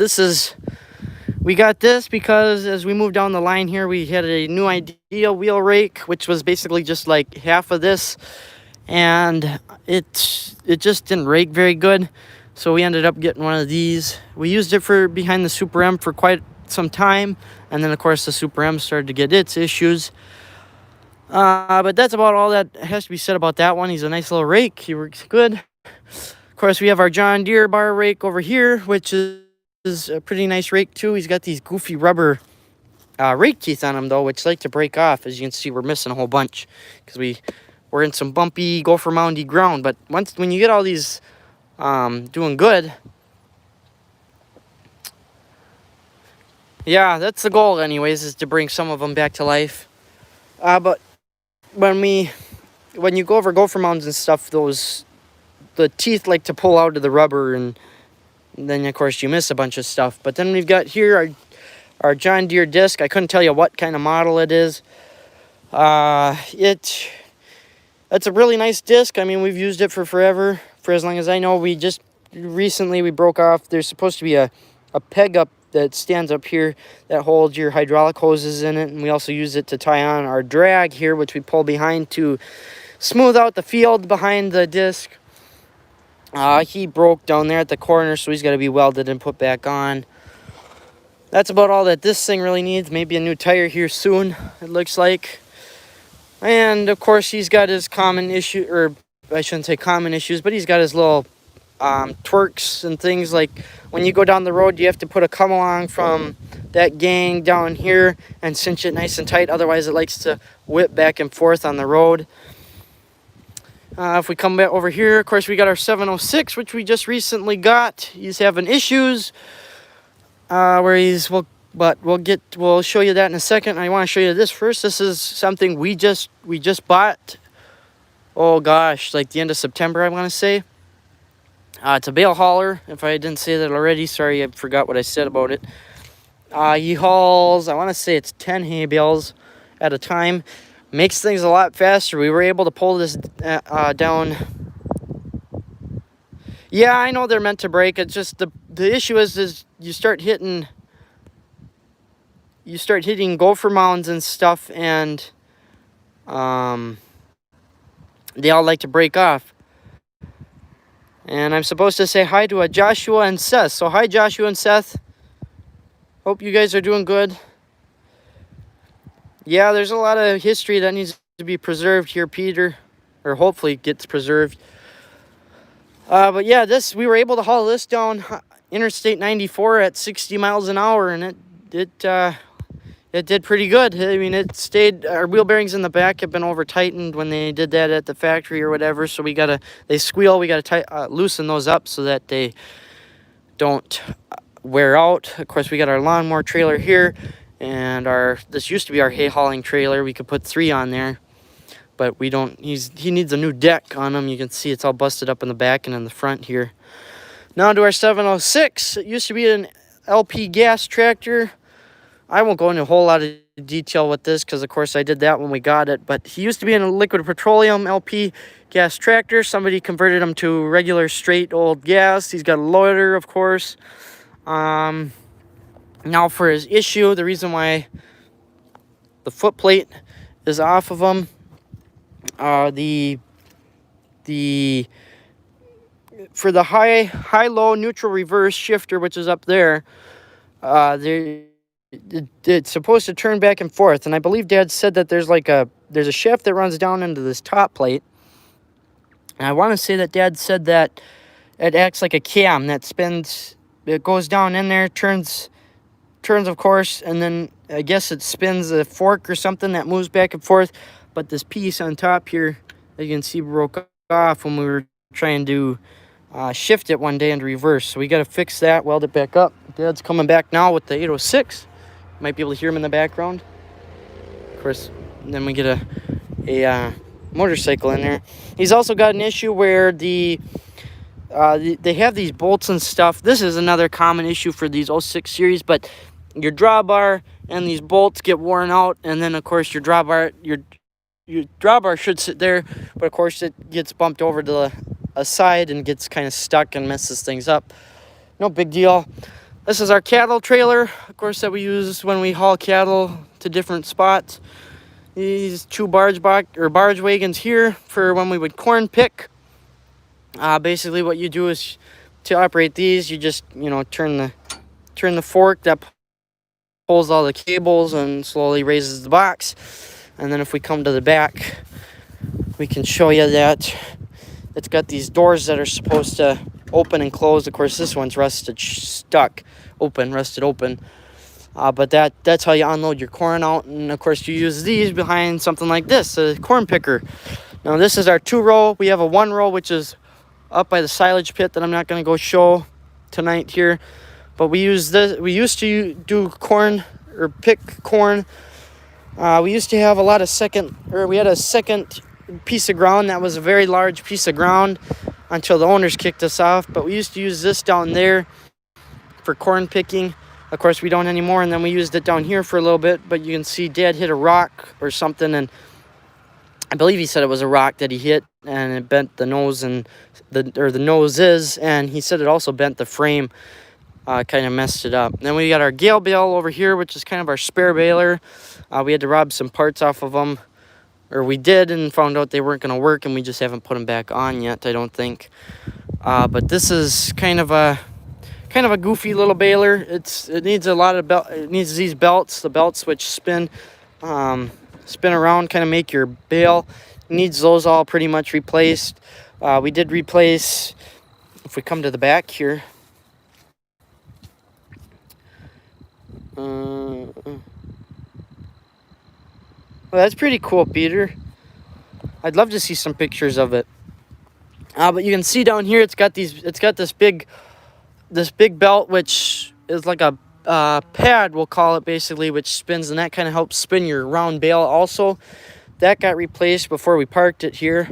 we got this because as we moved down the line here, we had a new idea wheel rake, which was basically just like half of this, and it just didn't rake very good. So we ended up getting one of these. We used it for behind the Super M for quite some time, and then of course the Super M started to get its issues. But that's about all that has to be said about that one. He's a nice little rake. He works good. Of course, we have our John Deere bar rake over here, which is a pretty nice rake too. He's got these goofy rubber rake teeth on him though, which like to break off. As you can see, we're missing a whole bunch because we're in some bumpy, gopher moundy ground. But when you get all these doing good, yeah, that's the goal anyways, is to bring some of them back to life. But when you go over gopher mounds and stuff, the teeth like to pull out of the rubber, and then of course you miss a bunch of stuff. But then we've got here our John Deere disc. I couldn't tell you what kind of model it is. It's a really nice disc. I mean, we've used it for forever, for as long as I know. We just recently broke off. There's supposed to be a peg up that stands up here that holds your hydraulic hoses in it, and we also use it to tie on our drag here, which we pull behind to smooth out the field behind the disc. He broke down there at the corner, so he's got to be welded and put back on. That's about all that this thing really needs. Maybe a new tire here soon, it looks like. And of course, he's got his common issue, or I shouldn't say common issues, but he's got his little twerks and things. Like when you go down the road, you have to put a come along from that gang down here and cinch it nice and tight. Otherwise, it likes to whip back and forth on the road. If we come back over here, of course, we got our 706, which we just recently got. He's having issues where we'll show you that in a second. I want to show you this first. This is something we just bought. Oh gosh, like the end of September, I want to say. It's a bale hauler. If I didn't say that already, sorry, I forgot what I said about it. He hauls, I want to say it's 10 hay bales at a time. Makes things a lot faster. We were able to pull this down. Yeah, I know they're meant to break. It's just the issue is you start hitting gopher mounds and stuff, and they all like to break off. And I'm supposed to say hi to Joshua and Seth. So hi, Joshua and Seth. Hope you guys are doing good. Yeah, there's a lot of history that needs to be preserved here, Peter. Or hopefully gets preserved. But yeah, we were able to haul this down Interstate 94 at 60 miles an hour. And it did pretty good. I mean, it stayed. Our wheel bearings in the back have been over tightened when they did that at the factory or whatever. So they squeal. We gotta loosen those up so that they don't wear out. Of course, we got our lawnmower trailer here, and this used to be our hay hauling trailer. We could put 3 on there, but we don't. He needs a new deck on him. You can see it's all busted up in the back and in the front here. Now to our 706. It used to be an LP gas tractor. I won't go into a whole lot of detail with this because, of course, I did that when we got it. But he used to be in a liquid petroleum LP gas tractor. Somebody converted him to regular straight old gas. He's got a loader, of course. Now for his issue, the reason why the foot plate is off of him, for the high-low neutral reverse shifter, which is up there, it's supposed to turn back and forth, and I believe Dad said that there's a shaft that runs down into this top plate, and I want to say that Dad said that it acts like a cam that spins. It goes down in there, turns of course, and then I guess it spins a fork or something that moves back and forth. But this piece on top here, as you can see, broke off when we were trying to shift it one day into reverse. So we got to fix that, weld it back up. Dad's coming back now with the 806. Might be able to hear him in the background. Of course, then we get a motorcycle in there. He's also got an issue where they have these bolts and stuff. This is another common issue for these 06 series, but your drawbar and these bolts get worn out, and then of course your drawbar should sit there, but of course it gets bumped over to a side and gets kind of stuck and messes things up. No big deal. This is our cattle trailer, of course, that we use when we haul cattle to different spots. These 2 barge wagons here for when we would corn pick. Basically what you do is, to operate these, you just turn the fork that pulls all the cables and slowly raises the box. And then if we come to the back, we can show you that it's got these doors that are supposed to open and close. Of course, this one's rusted open. But that's how you unload your corn out. And of course, you use these behind something like this, a corn picker. Now this is our 2-row. We have a 1-row, which is up by the silage pit that I'm not going to go show tonight here. But we use this. We used to do corn or pick corn. We used to have we had a second piece of ground that was a very large piece of ground until the owners kicked us off. But we used to use this down there for corn picking. Of course, we don't anymore, and then we used it down here for a little bit. But you can see Dad hit a rock or something, and I believe he said it was a rock that he hit, and it bent the nose and the noses, and he said it also bent the frame, kind of messed it up. Then we got our Gale bale over here, which is kind of our spare baler. We had to rob some parts off of them, or we did, and found out they weren't going to work, and we just haven't put them back on yet, I don't think. But this is kind of a goofy little baler. It needs a lot of it needs these belts, the belts which spin. spin around, kind of make your bale. Needs those all pretty much replaced. We did replace, if we come to the back here, well, that's pretty cool, Peter. I'd love to see some pictures of it. But you can see down here, it's got this big belt, which is like a pad, we'll call it, basically, which spins, and that kind of helps spin your round bale also. That got replaced before we parked it here.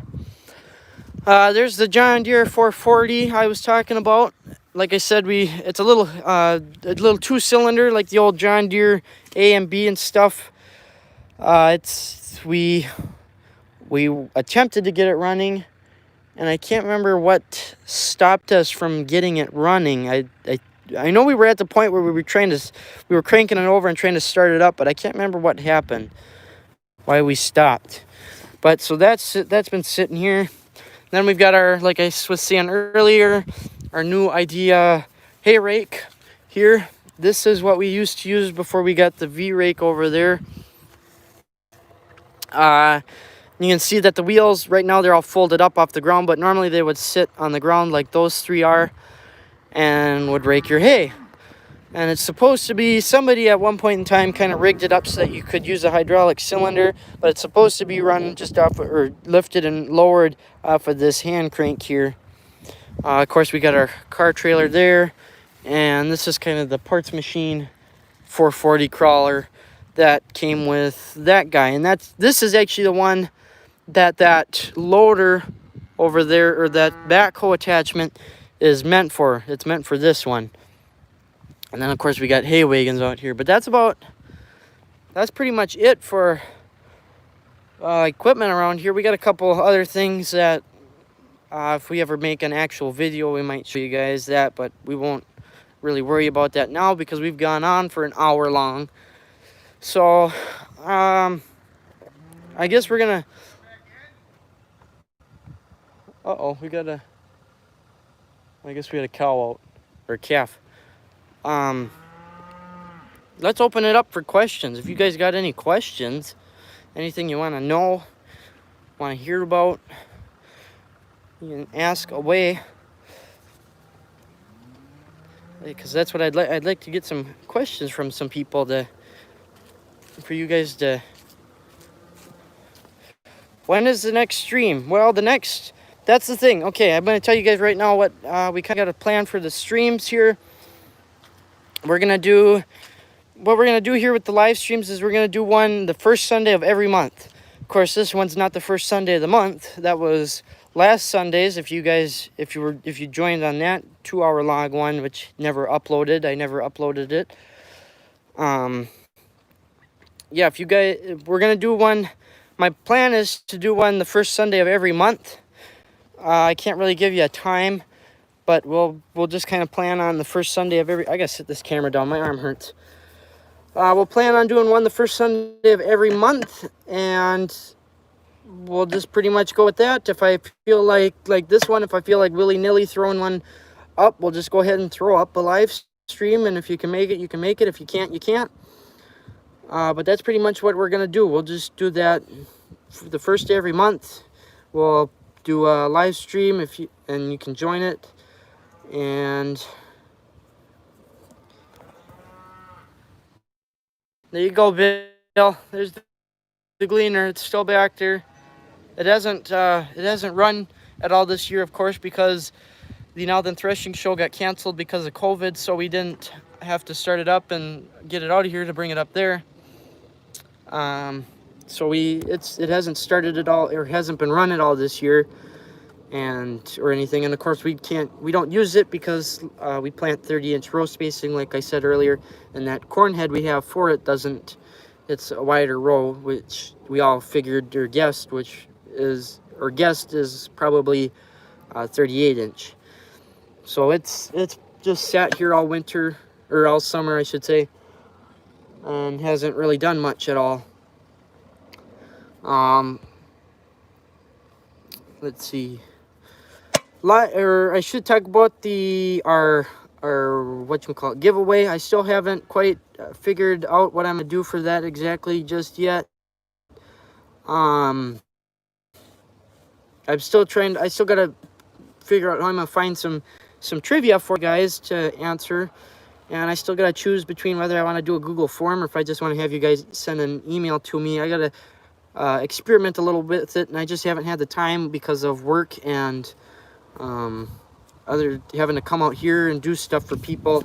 There's the John Deere 440 I was talking about. Like I said, it's a little 2-cylinder like the old John Deere A and B and stuff. We attempted to get it running, and I can't remember what stopped us from getting it running. I know we were at the point where we were cranking it over and trying to start it up, but I can't remember what happened, why we stopped. But so that's been sitting here. Then we've got our, like I was saying earlier, our new idea hay rake here. This is what we used to use before we got the V rake over there. You can see that the wheels right now, they're all folded up off the ground, but normally they would sit on the ground like those three are and would rake your hay. And it's supposed to be, somebody at one point in time kind of rigged it up so that you could use a hydraulic cylinder, but it's supposed to be run just off, or lifted and lowered off of this hand crank here. Of course, we got our car trailer there, and this is kind of the parts machine 440 crawler that came with that guy. And this is actually the one that loader over there, or that backhoe attachment, is meant for. It's meant for this one. And then, of course, we got hay wagons out here. But that's pretty much it for equipment around here. We got a couple other things that if we ever make an actual video, we might show you guys that. But we won't really worry about that now because we've gone on for an hour long. So, I guess we're going to... Uh-oh, I guess we got a cow out, or calf. Let's open it up for questions. If you guys got any questions, anything you want to know, want to hear about, you can ask away. Because that's what I'd like to get some questions from some people for you guys to... When is the next stream? Well, that's the thing. Okay, I'm going to tell you guys right now what we kind of got a plan for the streams here. What we're going to do here with the live streams is we're going to do one the first Sunday of every month. Of course, this one's not the first Sunday of the month. That was last Sunday's. If you joined on that 2-hour long one, which never uploaded. I never uploaded it. Yeah, if you guys, we're going to do one. My plan is to do one the first Sunday of every month. I can't really give you a time, but we'll just kind of plan on the first Sunday of every... I gotta sit this camera down. My arm hurts. We'll plan on doing one the first Sunday of every month, and we'll just pretty much go with that. If I feel like this one, if I feel like willy-nilly throwing one up, we'll just go ahead and throw up a live stream, and if you can make it, you can make it. If you can't, you can't. But that's pretty much what we're gonna do. We'll just do that the first day every month. We'll do a live stream and you can join it. And there you go, Bill. There's the gleaner. It's still back there. It hasn't run at all this year, of course, because the Now Then Threshing Show got canceled because of COVID, so we didn't have to start it up and get it out of here to bring it up there. So it hasn't started at all, or hasn't been run at all this year, or anything. And of course we don't use it because we plant 30-inch row spacing, like I said earlier, and that corn head we have for it doesn't. It's a wider row, which we all figured or guessed, is probably 38-inch. So it's just sat here all winter, or all summer, I should say, and hasn't really done much at all. Let's see. I should talk about our whatchamacallit giveaway. I still haven't quite figured out what I'm gonna do for that exactly just yet. I'm still trying. I still gotta figure out how I'm gonna find some trivia for you guys to answer, and I still gotta choose between whether I want to do a Google form or if I just want to have you guys send an email to me. I gotta experiment a little bit with it, and I just haven't had the time because of work and other having to come out here and do stuff for people.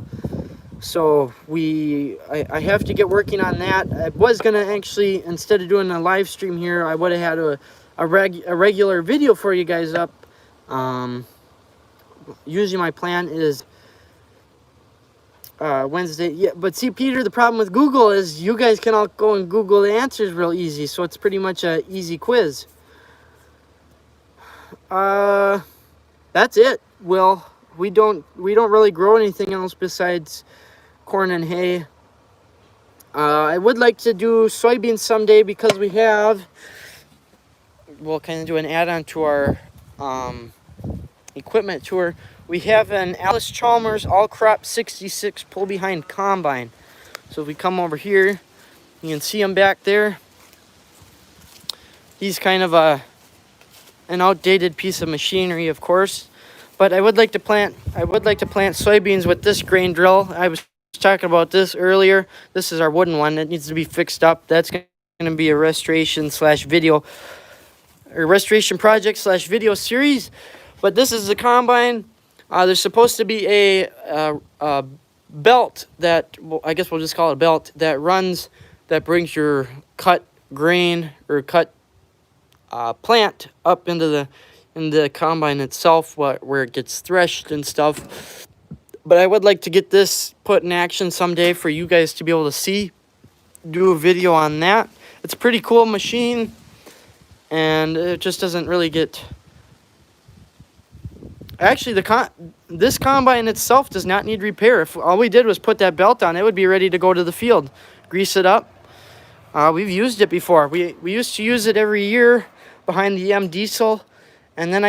So I have to get working on that. I was gonna actually, instead of doing a live stream here, I would have had a regular video for you guys up. Usually my plan is Wednesday. Yeah, but see, Peter, the problem with Google is you guys can all go and Google the answers real easy, so it's pretty much a easy quiz. That's it. Well, we don't really grow anything else besides corn and hay. I would like to do soybeans someday because we'll kind of do an add-on to our equipment tour. We have an Alice Chalmers all-crop 66 pull-behind combine. So if we come over here, you can see him back there. He's kind of an outdated piece of machinery, of course. But I would like to plant soybeans with this grain drill. I was talking about this earlier. This is our wooden one that needs to be fixed up. That's going to be a restoration project slash video series. But this is the combine. There's supposed to be a belt that, well, I guess we'll just call it a belt, that brings your cut grain or cut plant up into the combine itself, where it gets threshed and stuff. But I would like to get this put in action someday for you guys to be able to see. Do a video on that. It's a pretty cool machine, and it just doesn't really get... Actually, this combine itself does not need repair. If all we did was put that belt on, it would be ready to go to the field. Grease it up. We've used it before. We used to use it every year behind the M diesel, and then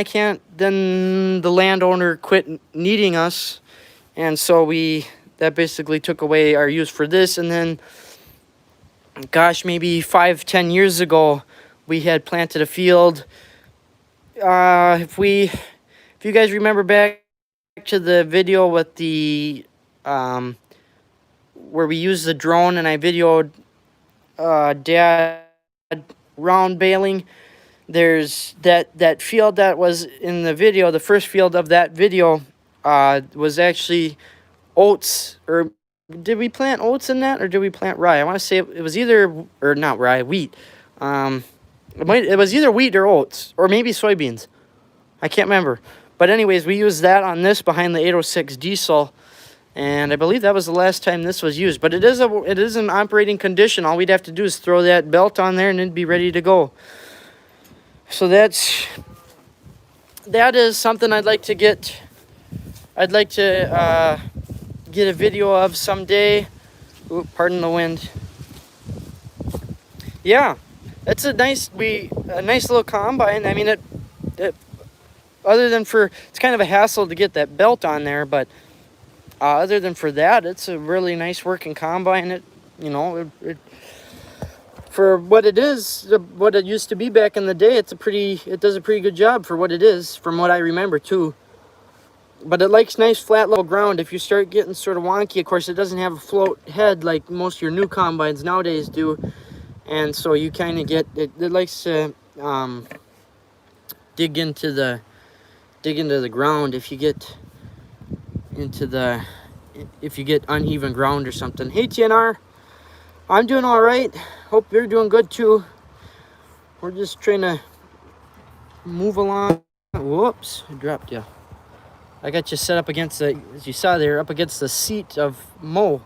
then the landowner quit needing us, and so that basically took away our use for this. And then, gosh, maybe 5-10 years ago, we had planted a field. If you guys remember back to the video with the where we used the drone and I videoed Dad round baling, there's that field that was in the video. The first field of that video was actually oats. Or did we plant oats in that, or did we plant rye? I want to say it was either, or not rye, wheat. It was either wheat or oats, or maybe soybeans. I can't remember. But anyways, we used that on this behind the 806 diesel, and I believe that was the last time this was used. But it is an operating condition. All we'd have to do is throw that belt on there, and it'd be ready to go. So that is something I'd like to get. I'd like to get a video of someday. Ooh, pardon the wind. Yeah, it's a nice little combine. I mean, it other than for, it's kind of a hassle to get that belt on there, but other than for that, it's a really nice working combine. For what it is, what it used to be back in the day, it does a pretty good job for what it is, from what I remember too. But it likes nice flat level ground. If you start getting sort of wonky, of course, it doesn't have a float head like most of your new combines nowadays do, and so you kind of get it likes to dig into the ground if you get uneven ground or something. Hey TNR, I'm doing all right. Hope you're doing good too. We're just trying to move along. Whoops, I dropped you. I got you set up against as you saw there, up against the seat of Mo,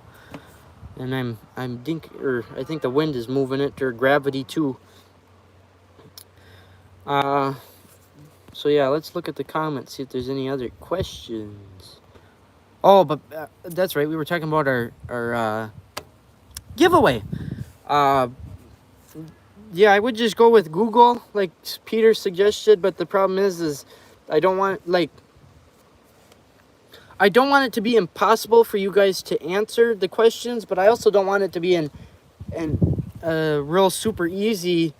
and I think the wind is moving it, or gravity too. So yeah, let's look at the comments, see if there's any other questions. Oh, but that's right, we were talking about our giveaway. Yeah, I would just go with Google, like Peter suggested, but the problem is I don't want it to be impossible for you guys to answer the questions, but I also don't want it to be a real super easy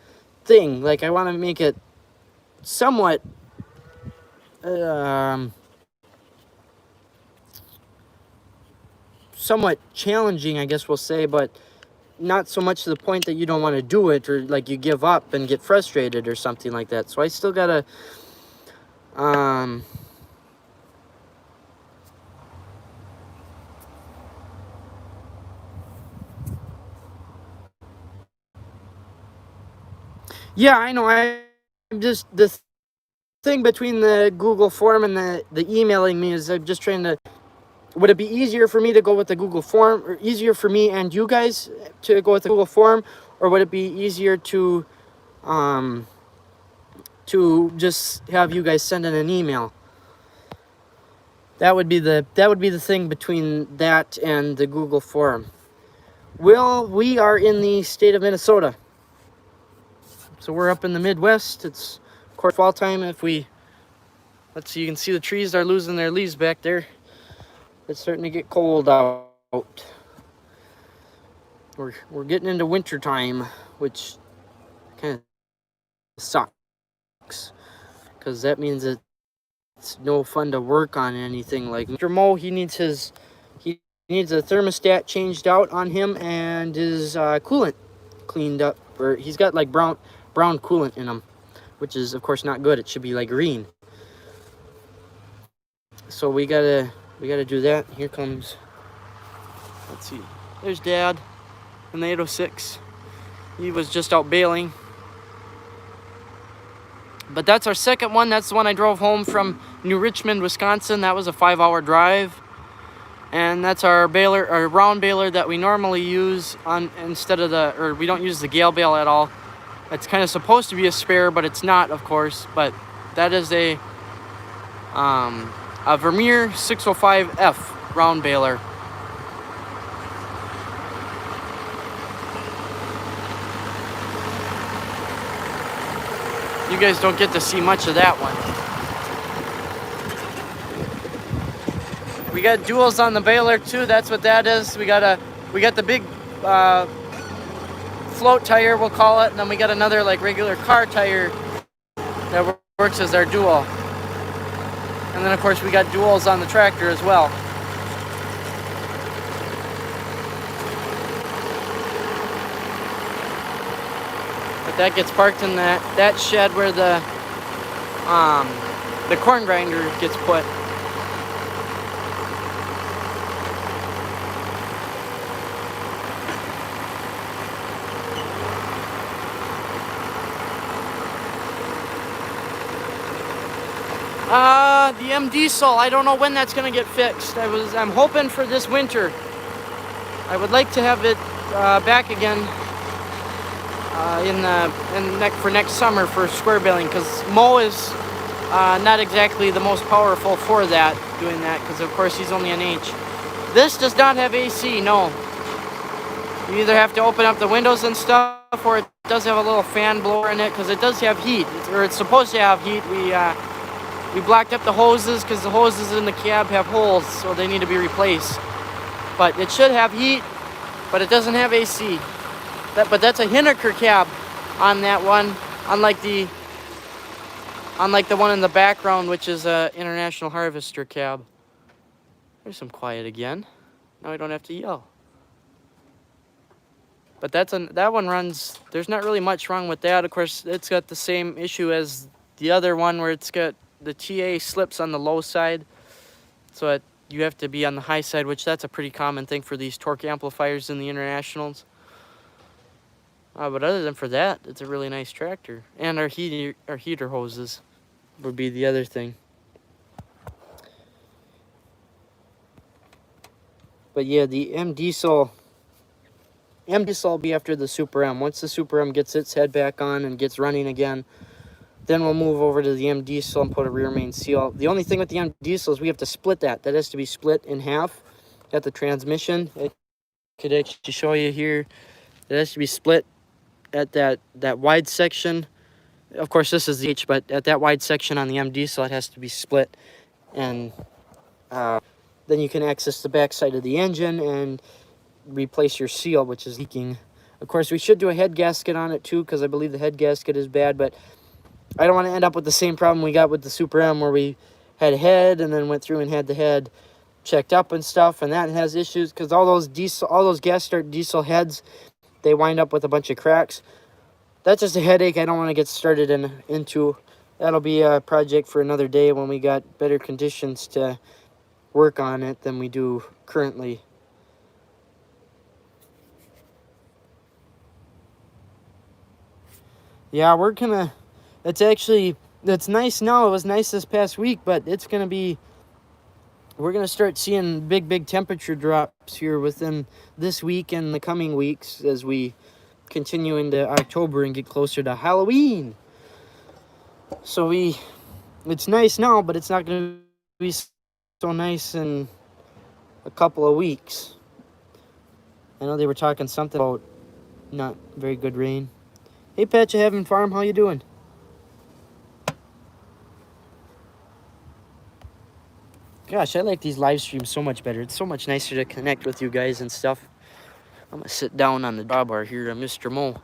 thing. Like, I want to make it somewhat somewhat challenging, I guess we'll say, but not so much to the point that you don't want to do it, or like you give up and get frustrated or something like that. So I still gotta yeah, I know. I'm just the thing between the Google form and the emailing me is I'm just trying to. Would it be easier for me to go with the Google form, or easier for me and you guys to go with the Google form, or would it be easier to just have you guys send in an email? That would be the thing between that and the Google form. Well, we are in the state of Minnesota, so we're up in the Midwest. It's of course fall time. If we let's see, you can see the trees are losing their leaves back there. It's starting to get cold out. We're getting into winter time, which kind of sucks, because that means it's no fun to work on anything. Like Mr. Mo, he needs a thermostat changed out on him, and his coolant cleaned up, or he's got like brown coolant in him, which is of course not good. It should be like green. So we gotta do that. Here comes, let's see, there's Dad in the 806. He was just out baling. But that's our second one. That's the one I drove home from New Richmond, Wisconsin. That was a 5-hour drive. And that's our baler, our round baler that we normally use on instead of we don't use the gale bale at all. It's kind of supposed to be a spare, but it's not, of course. But that is a Vermeer 605F round baler. You guys don't get to see much of that one. We got duals on the baler too. That's what that is. We got the big float tire, we'll call it, and then we got another like regular car tire that works as our dual. And then of course we got duals on the tractor as well. But that gets parked in that shed where the corn grinder gets put. The M diesel, I don't know when that's gonna get fixed. I'm hoping for this winter. I would like to have it back again for next summer for square baling, because Mo is not exactly the most powerful for that, doing that, because of course he's only an H. This does not have AC, no. You either have to open up the windows and stuff, or it does have a little fan blower in it, because it does have heat, or it's supposed to have heat. We blocked up the hoses because the hoses in the cab have holes, so they need to be replaced. But it should have heat, but it doesn't have AC. But that's a Hinneker cab on that one, unlike the one in the background, which is a International Harvester cab. There's some quiet again. Now I don't have to yell. But that one runs. There's not really much wrong with that. Of course, it's got the same issue as the other one, where it's got the TA slips on the low side, so you have to be on the high side, which that's a pretty common thing for these torque amplifiers in the Internationals. But other than for that, it's a really nice tractor. And our heater hoses would be the other thing. But yeah, the M diesel will be after the Super M. Once the Super M gets its head back on and gets running again, then we'll move over to the M diesel and put a rear main seal. The only thing with the M diesel is we have to split that. That has to be split in half at the transmission. I could actually show you here. It has to be split at that wide section. Of course, this is the H, but at that wide section on the M diesel, it has to be split. And then you can access the back side of the engine and replace your seal, which is leaking. Of course, we should do a head gasket on it too, because I believe the head gasket is bad, but I don't want to end up with the same problem we got with the Super M, where we had head and then went through and had the head checked up and stuff, and that has issues because all those gas start diesel heads, they wind up with a bunch of cracks. That's just a headache I don't want to get started into. That'll be a project for another day when we got better conditions to work on it than we do currently. Yeah, we're gonna, it's nice now. It was nice this past week, but we're gonna start seeing big temperature drops here within this week and the coming weeks as we continue into October and get closer to Halloween. So it's nice now, but it's not gonna be so nice in a couple of weeks. I know they were talking something about not very good rain. Hey, Patch, Having Farm, how you doing? Gosh, I like these live streams so much better. It's so much nicer to connect with you guys and stuff. I'm gonna sit down on the drawbar here, Mr. Mo.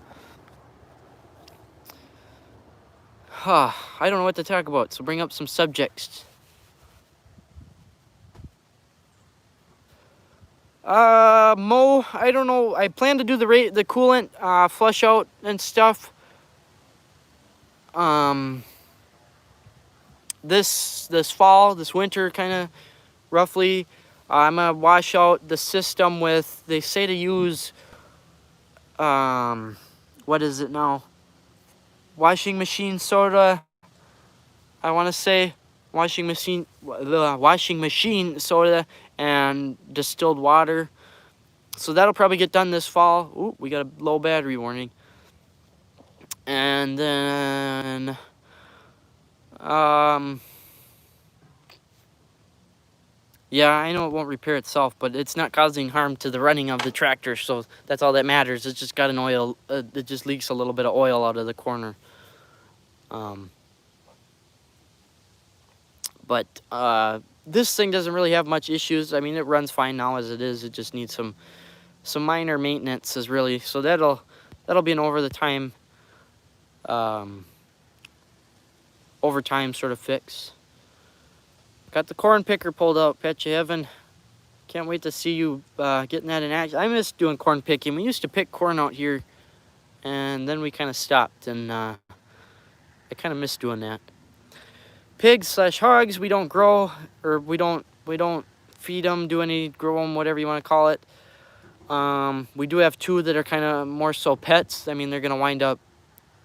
I don't know what to talk about, so bring up some subjects. Mo, I don't know. I plan to do the coolant flush out and stuff. This fall, this winter, kind of roughly. I'm gonna wash out the system with. They say to use. What is it now? Washing machine soda. I want to say washing machine soda and distilled water. So that'll probably get done this fall. Ooh, we got a low battery warning. And then yeah, I know it won't repair itself, but it's not causing harm to the running of the tractor, so that's all that matters. It's just got an oil, it just leaks a little bit of oil out of the corner. But this thing doesn't really have much issues. I mean, it runs fine now as it is. It just needs some minor maintenance, is really. So that'll be an over time sort of fix. Got the corn picker pulled out, Petcha Heaven. Can't wait to see you getting that in action. I miss doing corn picking. We used to pick corn out here, and then we kind of stopped, and I kind of miss doing that. Pigs/hogs, we don't grow, or we don't feed them, grow them, whatever you want to call it. We do have 2 that are kind of more so pets. I mean, they're gonna wind up.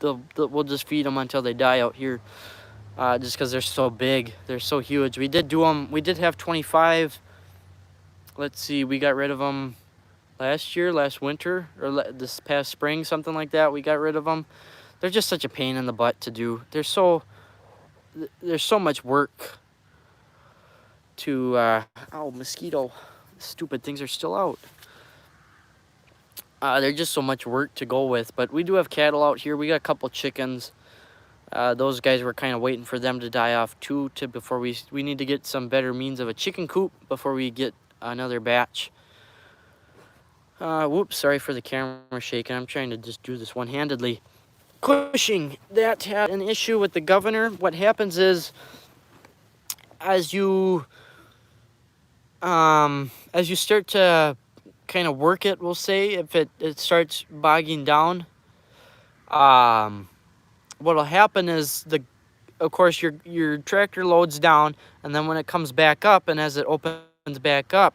We'll just feed them until they die out here. Just because they're so big, they're so huge. We did do them. We did have 25. Let's see, we got rid of them last winter, or this past spring, something like that. We got rid of them. They're just such a pain in the butt to do. There's so much work to. Oh, mosquito! Stupid things are still out. They're just so much work to go with. But we do have cattle out here. We got a couple chickens. Those guys were kind of waiting for them to die off too, before we need to get some better means of a chicken coop before we get another batch. Whoops, sorry for the camera shaking. I'm trying to just do this one-handedly. Cushing, that had an issue with the governor. What happens is, as you start to kind of work it, we'll say, if it starts bogging down, what'll happen is of course your tractor loads down, and then when it comes back up, and as it opens back up,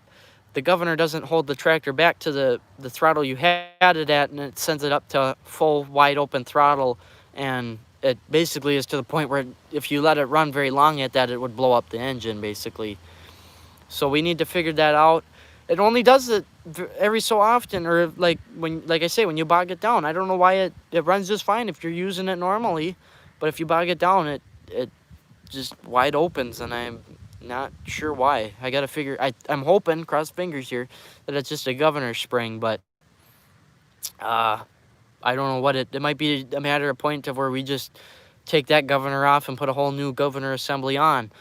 the governor doesn't hold the tractor back to the throttle you had it at, and it sends it up to full wide open throttle, and it basically is to the point where if you let it run very long at that, it would blow up the engine basically. So we need to figure that out. It only does it every so often, or like I say, when you bog it down. I don't know why it runs just fine if you're using it normally, but if you bog it down, it just wide opens, and I'm not sure why. I gotta figure. I'm hoping, cross fingers here, that it's just a governor spring, but I don't know what it might be. A matter of point of where we just take that governor off and put a whole new governor assembly on.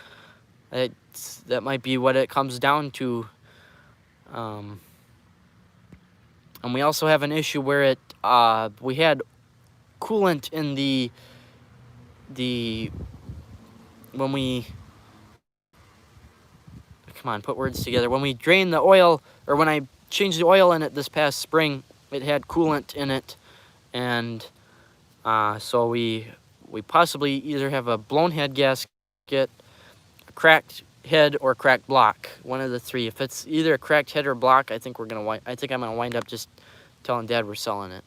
That might be what it comes down to. And we also have an issue where we had coolant in when we, come on, put words together. When we drained the oil, or when I changed the oil in it this past spring, it had coolant in it. And so we possibly either have a blown head gasket, a cracked head, or cracked block. One of the three. If it's either a cracked head or block, I think I'm gonna wind up just telling Dad we're selling it.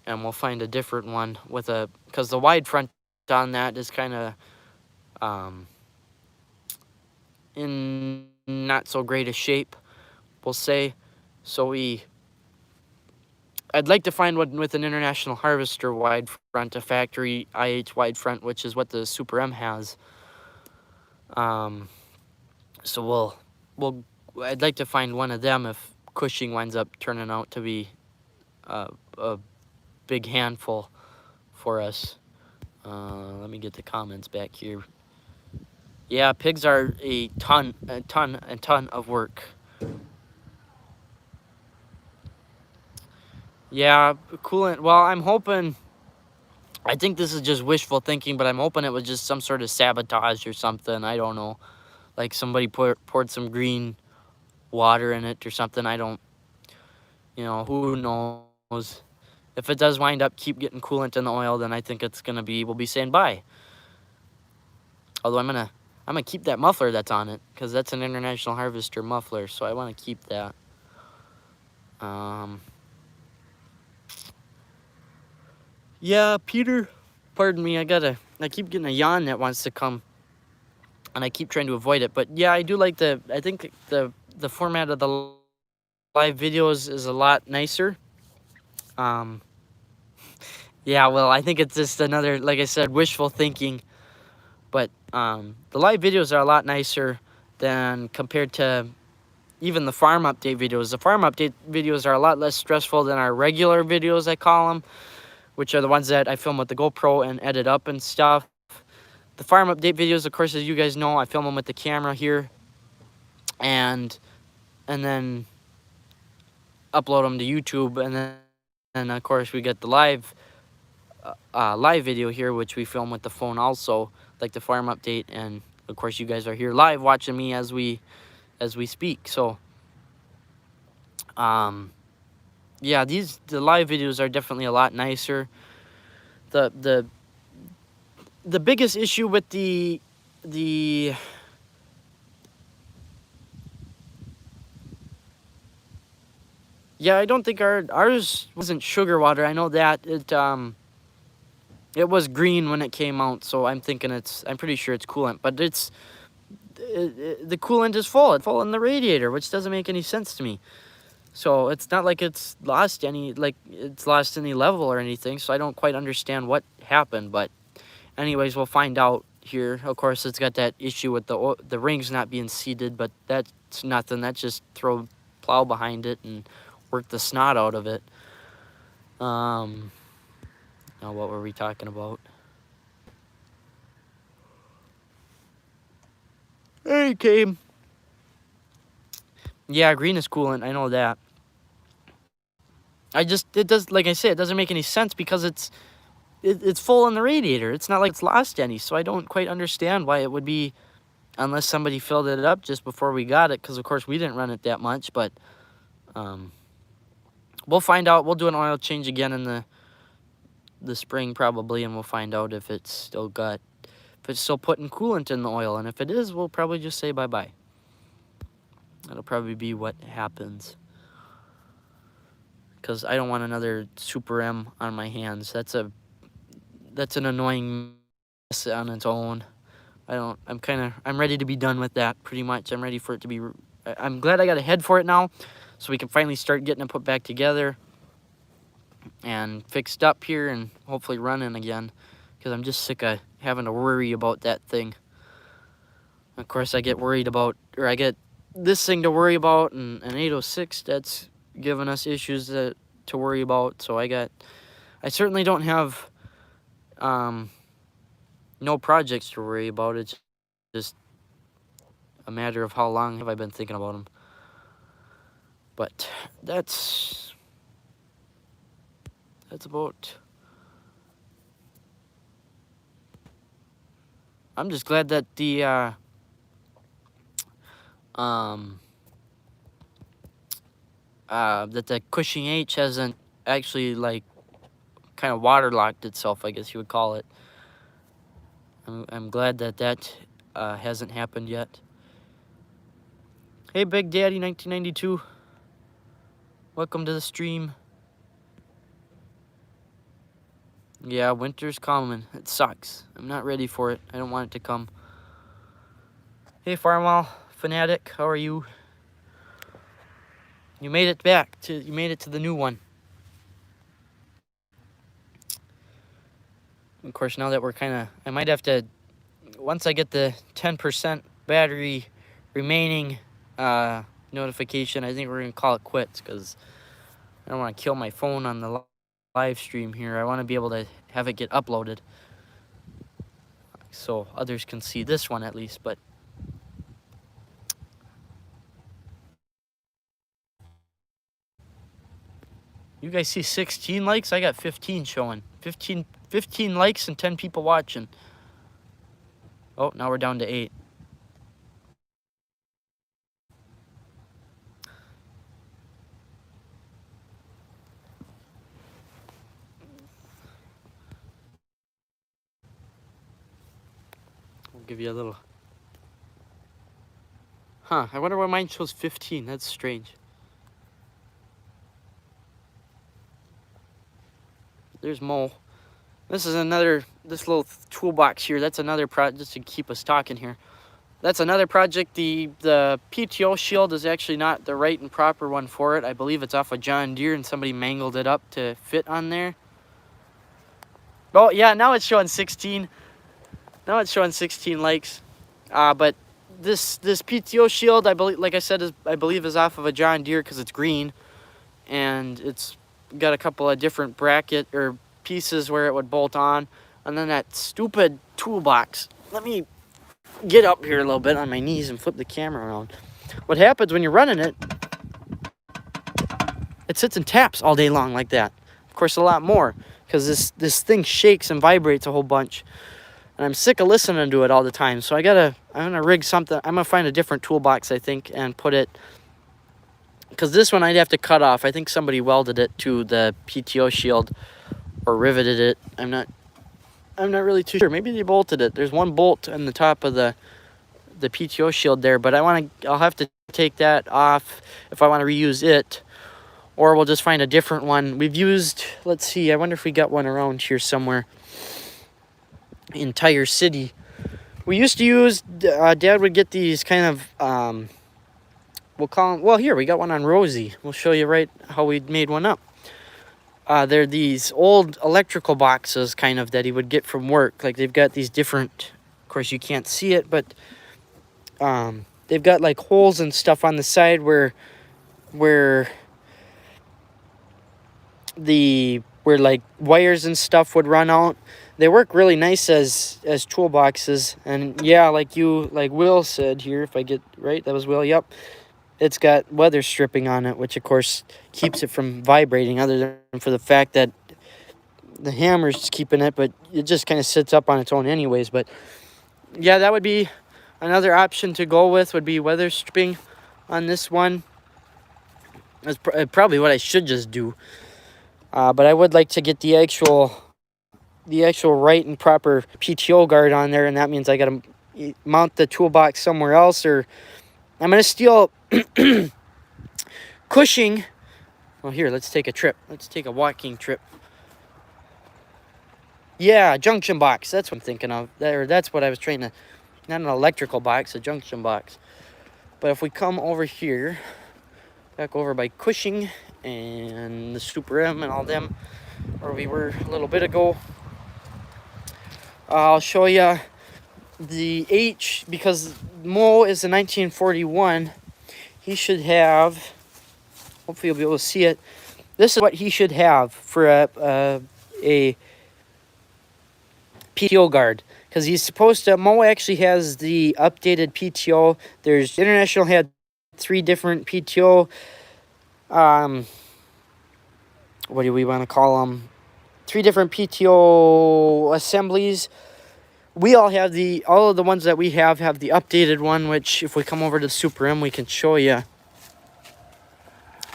And we'll find a different one because the wide front on that is kind of in not so great a shape, we'll say. So I'd like to find one with an International Harvester wide front, a factory IH wide front, which is what the Super M has. So I'd like to find one of them if Cushing winds up turning out to be a big handful for us. Let me get the comments back here. Yeah, pigs are a ton of work. Yeah, coolant. Well, I'm hoping, I think this is just wishful thinking, but I'm hoping it was just some sort of sabotage or something. I don't know. Like somebody poured some green water in it or something. I don't, who knows. If it does wind up keep getting coolant in the oil, then I think we'll be saying bye. Although I'm gonna keep that muffler that's on it, because that's an International Harvester muffler, so I want to keep that. Yeah, Peter, pardon me, I keep getting a yawn that wants to come, and I keep trying to avoid it. But yeah, I do like I think the format of the live videos is a lot nicer. Yeah, well, I think it's just another, like I said, wishful thinking. But the live videos are a lot nicer than compared to even the farm update videos. The farm update videos are a lot less stressful than our regular videos, I call them, which are the ones that I film with the GoPro and edit up and stuff. The farm update videos, of course, as you guys know, I film them with the camera here and then upload them to YouTube, and of course we get the live video here, which we film with the phone also, like the farm update, and of course you guys are here live watching me as we speak. So yeah, the live videos are definitely a lot nicer. The biggest issue with the yeah, I don't think ours wasn't sugar water. I know that it was green when it came out, so I'm pretty sure it's coolant, but the coolant is full. It's full in the radiator, which doesn't make any sense to me. So it's not like it's lost any level or anything, so I don't quite understand what happened. But anyways, we'll find out here. Of course, it's got that issue with the rings not being seated, but that's nothing. That's just throw plow behind it and work the snot out of it. Now what were we talking about? Hey, came. Yeah, green is coolant. I know that. It does, like I said, it doesn't make any sense because it's full in the radiator. It's not like it's lost any, so I don't quite understand why it would be, unless somebody filled it up just before we got it, because of course we didn't run it that much. But we'll find out. We'll do an oil change again in the spring probably, and we'll find out if it's still putting coolant in the oil. And if it is, we'll probably just say bye-bye. That'll probably be what happens, because I don't want another Super M on my hands. That's an annoying mess on its own. I'm ready to be done with that, pretty much. I'm ready for it to be, I'm glad I got a head for it now, so we can finally start getting it put back together and fixed up here and hopefully running again, because I'm just sick of having to worry about that thing. Of course, I get this thing to worry about, and an 806 that's giving us issues to worry about. So I certainly don't have no projects to worry about. It's just a matter of how long have I been thinking about them. But that's That's about... I'm just glad that the that the Cushing H hasn't actually like kind of waterlocked itself, I guess you would call it. I'm glad that that hasn't happened yet. Hey, Big Daddy 1992. Welcome to the stream. Yeah, winter's coming. It sucks. I'm not ready for it. I don't want it to come. Hey, Farmwell Fanatic, how are you? You made it back to the new one. Of course, now that we're kind of, I might have to, once I get the 10% battery remaining notification, I think we're gonna call it quits, because I don't want to kill my phone on the live stream here. I want to be able to have it get uploaded so others can see this one at least. But you guys see 16 likes? I got 15 showing. 15 likes and 10 people watching. Oh, now we're down to 8. We'll give you a little... Huh, I wonder why mine shows 15. That's strange. There's Mo. This is another, this little toolbox here, that's another project, just to keep us talking here. That's another project. The PTO shield is actually not the right and proper one for it. I believe it's off of John Deere and somebody mangled it up to fit on there. Oh yeah, now it's showing 16. Now it's showing 16 likes. But this PTO shield, I believe, like I said, I believe is off of a John Deere because it's green, and it's got a couple of different bracket or pieces where it would bolt on, and then that stupid toolbox. Let me get up here a little bit on my knees and flip the camera around. What happens when you're running it, it sits and taps all day long like that. Of course, a lot more, because this thing shakes and vibrates a whole bunch. And I'm sick of listening to it all the time. So I'm gonna rig something. I'm gonna find a different toolbox, I think, and put it, because this one I'd have to cut off. I think somebody welded it to the PTO shield or riveted it. I'm not really too sure. Maybe they bolted it. There's one bolt on the top of the PTO shield there, but I'll have to take that off if I want to reuse it, or we'll just find a different one. We've used, let's see, I wonder if we got one around here somewhere in Tire City. We used to use, Dad would get these kind of, we'll call them, well, here, we got one on Rosie. We'll show you right how we made one up. They're these old electrical boxes kind of that he would get from work. Like, they've got these different, of course you can't see it, but they've got like holes and stuff on the side where like wires and stuff would run out. They work really nice as toolboxes. And yeah, like Will said here, if I get right, that was Will, yep. It's got weather stripping on it, which of course keeps it from vibrating, other than for the fact that the hammer's keeping it, but it just kind of sits up on its own anyways. But yeah, that would be another option to go with, would be weather stripping on this one. That's probably what I should just do. But I would like to get the actual right and proper PTO guard on there, and that means I got to mount the toolbox somewhere else, or I'm going to steal Cushing. Well, here, let's take a trip. Let's take a walking trip. Yeah, junction box. That's what I'm thinking of. That's what I was trying to, not an electrical box, a junction box. But if we come over here, back over by Cushing and the Super M and all them, where we were a little bit ago, I'll show you the H, because Mo is a 1941. He should have, hopefully you'll be able to see it. This is what he should have for a PTO guard, because he's supposed to, Mo actually has the updated PTO. There's International had 3 different PTO, what do we want to call them? different PTO assemblies. We all of the ones that we have the updated one, which if we come over to the Super M, we can show you.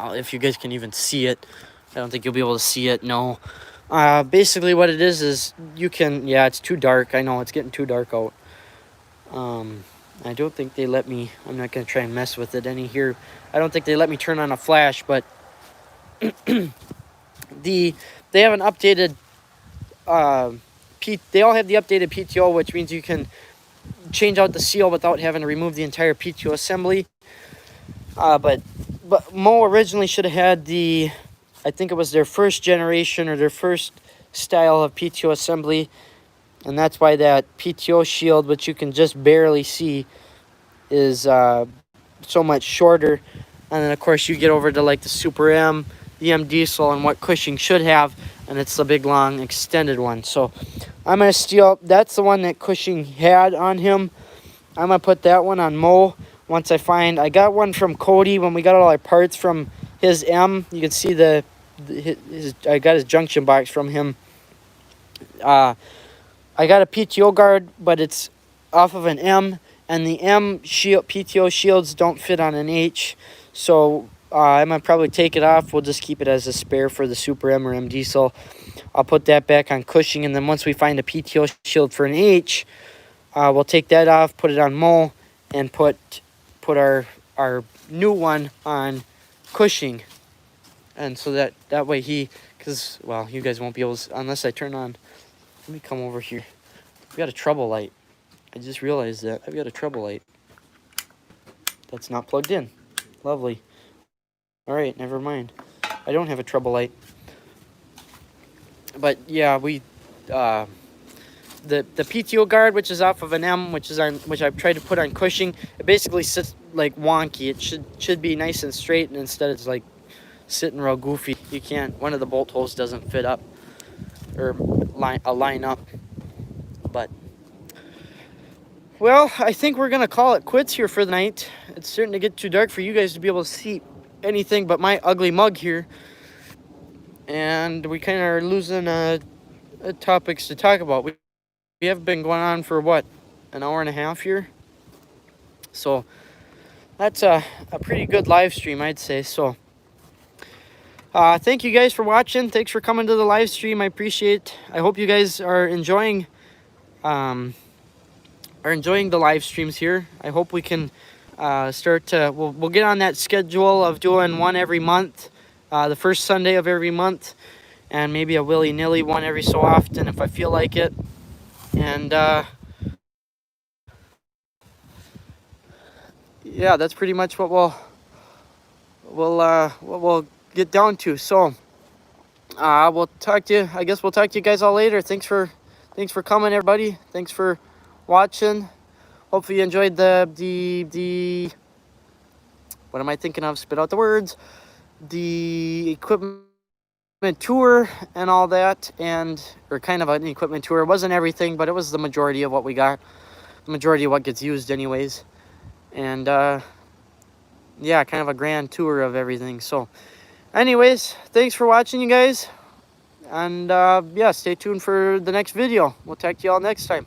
If you guys can even see it. I don't think you'll be able to see it, no. Basically what it is you can, yeah, it's too dark. I know, it's getting too dark out. I don't think they let me, I'm not going to try and mess with it any here. I don't think they let me turn on a flash, but they have an updated, they all have the updated PTO, which means you can change out the seal without having to remove the entire PTO assembly. But Mo originally should have had I think it was their first generation or their first style of PTO assembly. And that's why that PTO shield, which you can just barely see, is so much shorter. And then, of course, you get over to like the Super M, the M Diesel, and what Cushing should have. And it's the big, long, extended one. So I'm going to steal, that's the one that Cushing had on him. I'm going to put that one on Mo. Once I got one from Cody when we got all our parts from his M. You can see I got his junction box from him. I got a PTO guard, but it's off of an M, and the M PTO shields don't fit on an H. So I'm going to probably take it off. We'll just keep it as a spare for the Super M or M Diesel. I'll put that back on Cushing, and then once we find a PTO shield for an H, we'll take that off, put it on Mo, and put our new one on Cushing. And so that way because, well, you guys won't be able to, unless I turn on, let me come over here. I've got a trouble light. I just realized that. I've got a trouble light that's not plugged in. Lovely. All right, never mind. I don't have a trouble light. But yeah, the PTO guard, which is off of an M, which I've tried to put on Cushing, it basically sits like wonky. It should be nice and straight, and instead it's like sitting real goofy. You can't, one of the bolt holes doesn't fit up or line up. But well, I think we're gonna call it quits here for the night. It's starting to get too dark for you guys to be able to see anything but my ugly mug here, and we kind of are losing topics to talk about. We have been going on for what, an hour and a half here, so that's a pretty good live stream, I'd say. So thank you guys for watching. Thanks for coming to the live stream. I appreciate. I hope you guys are enjoying the live streams here. I hope we can start to, we'll get on that schedule of doing one every month, the first Sunday of every month, and maybe a willy-nilly one every so often if I feel like it. And yeah, that's pretty much what we'll get down to. So we'll talk to you. I guess we'll talk to you guys all later. Thanks for coming, everybody. Thanks for watching. Hopefully you enjoyed the what am I thinking of? Spit out the words. The equipment tour and all that, or kind of an equipment tour. It wasn't everything, but it was the majority of what we got. The majority of what gets used anyways. And yeah, kind of a grand tour of everything. So anyways, thanks for watching, you guys. And yeah, stay tuned for the next video. We'll talk to you all next time.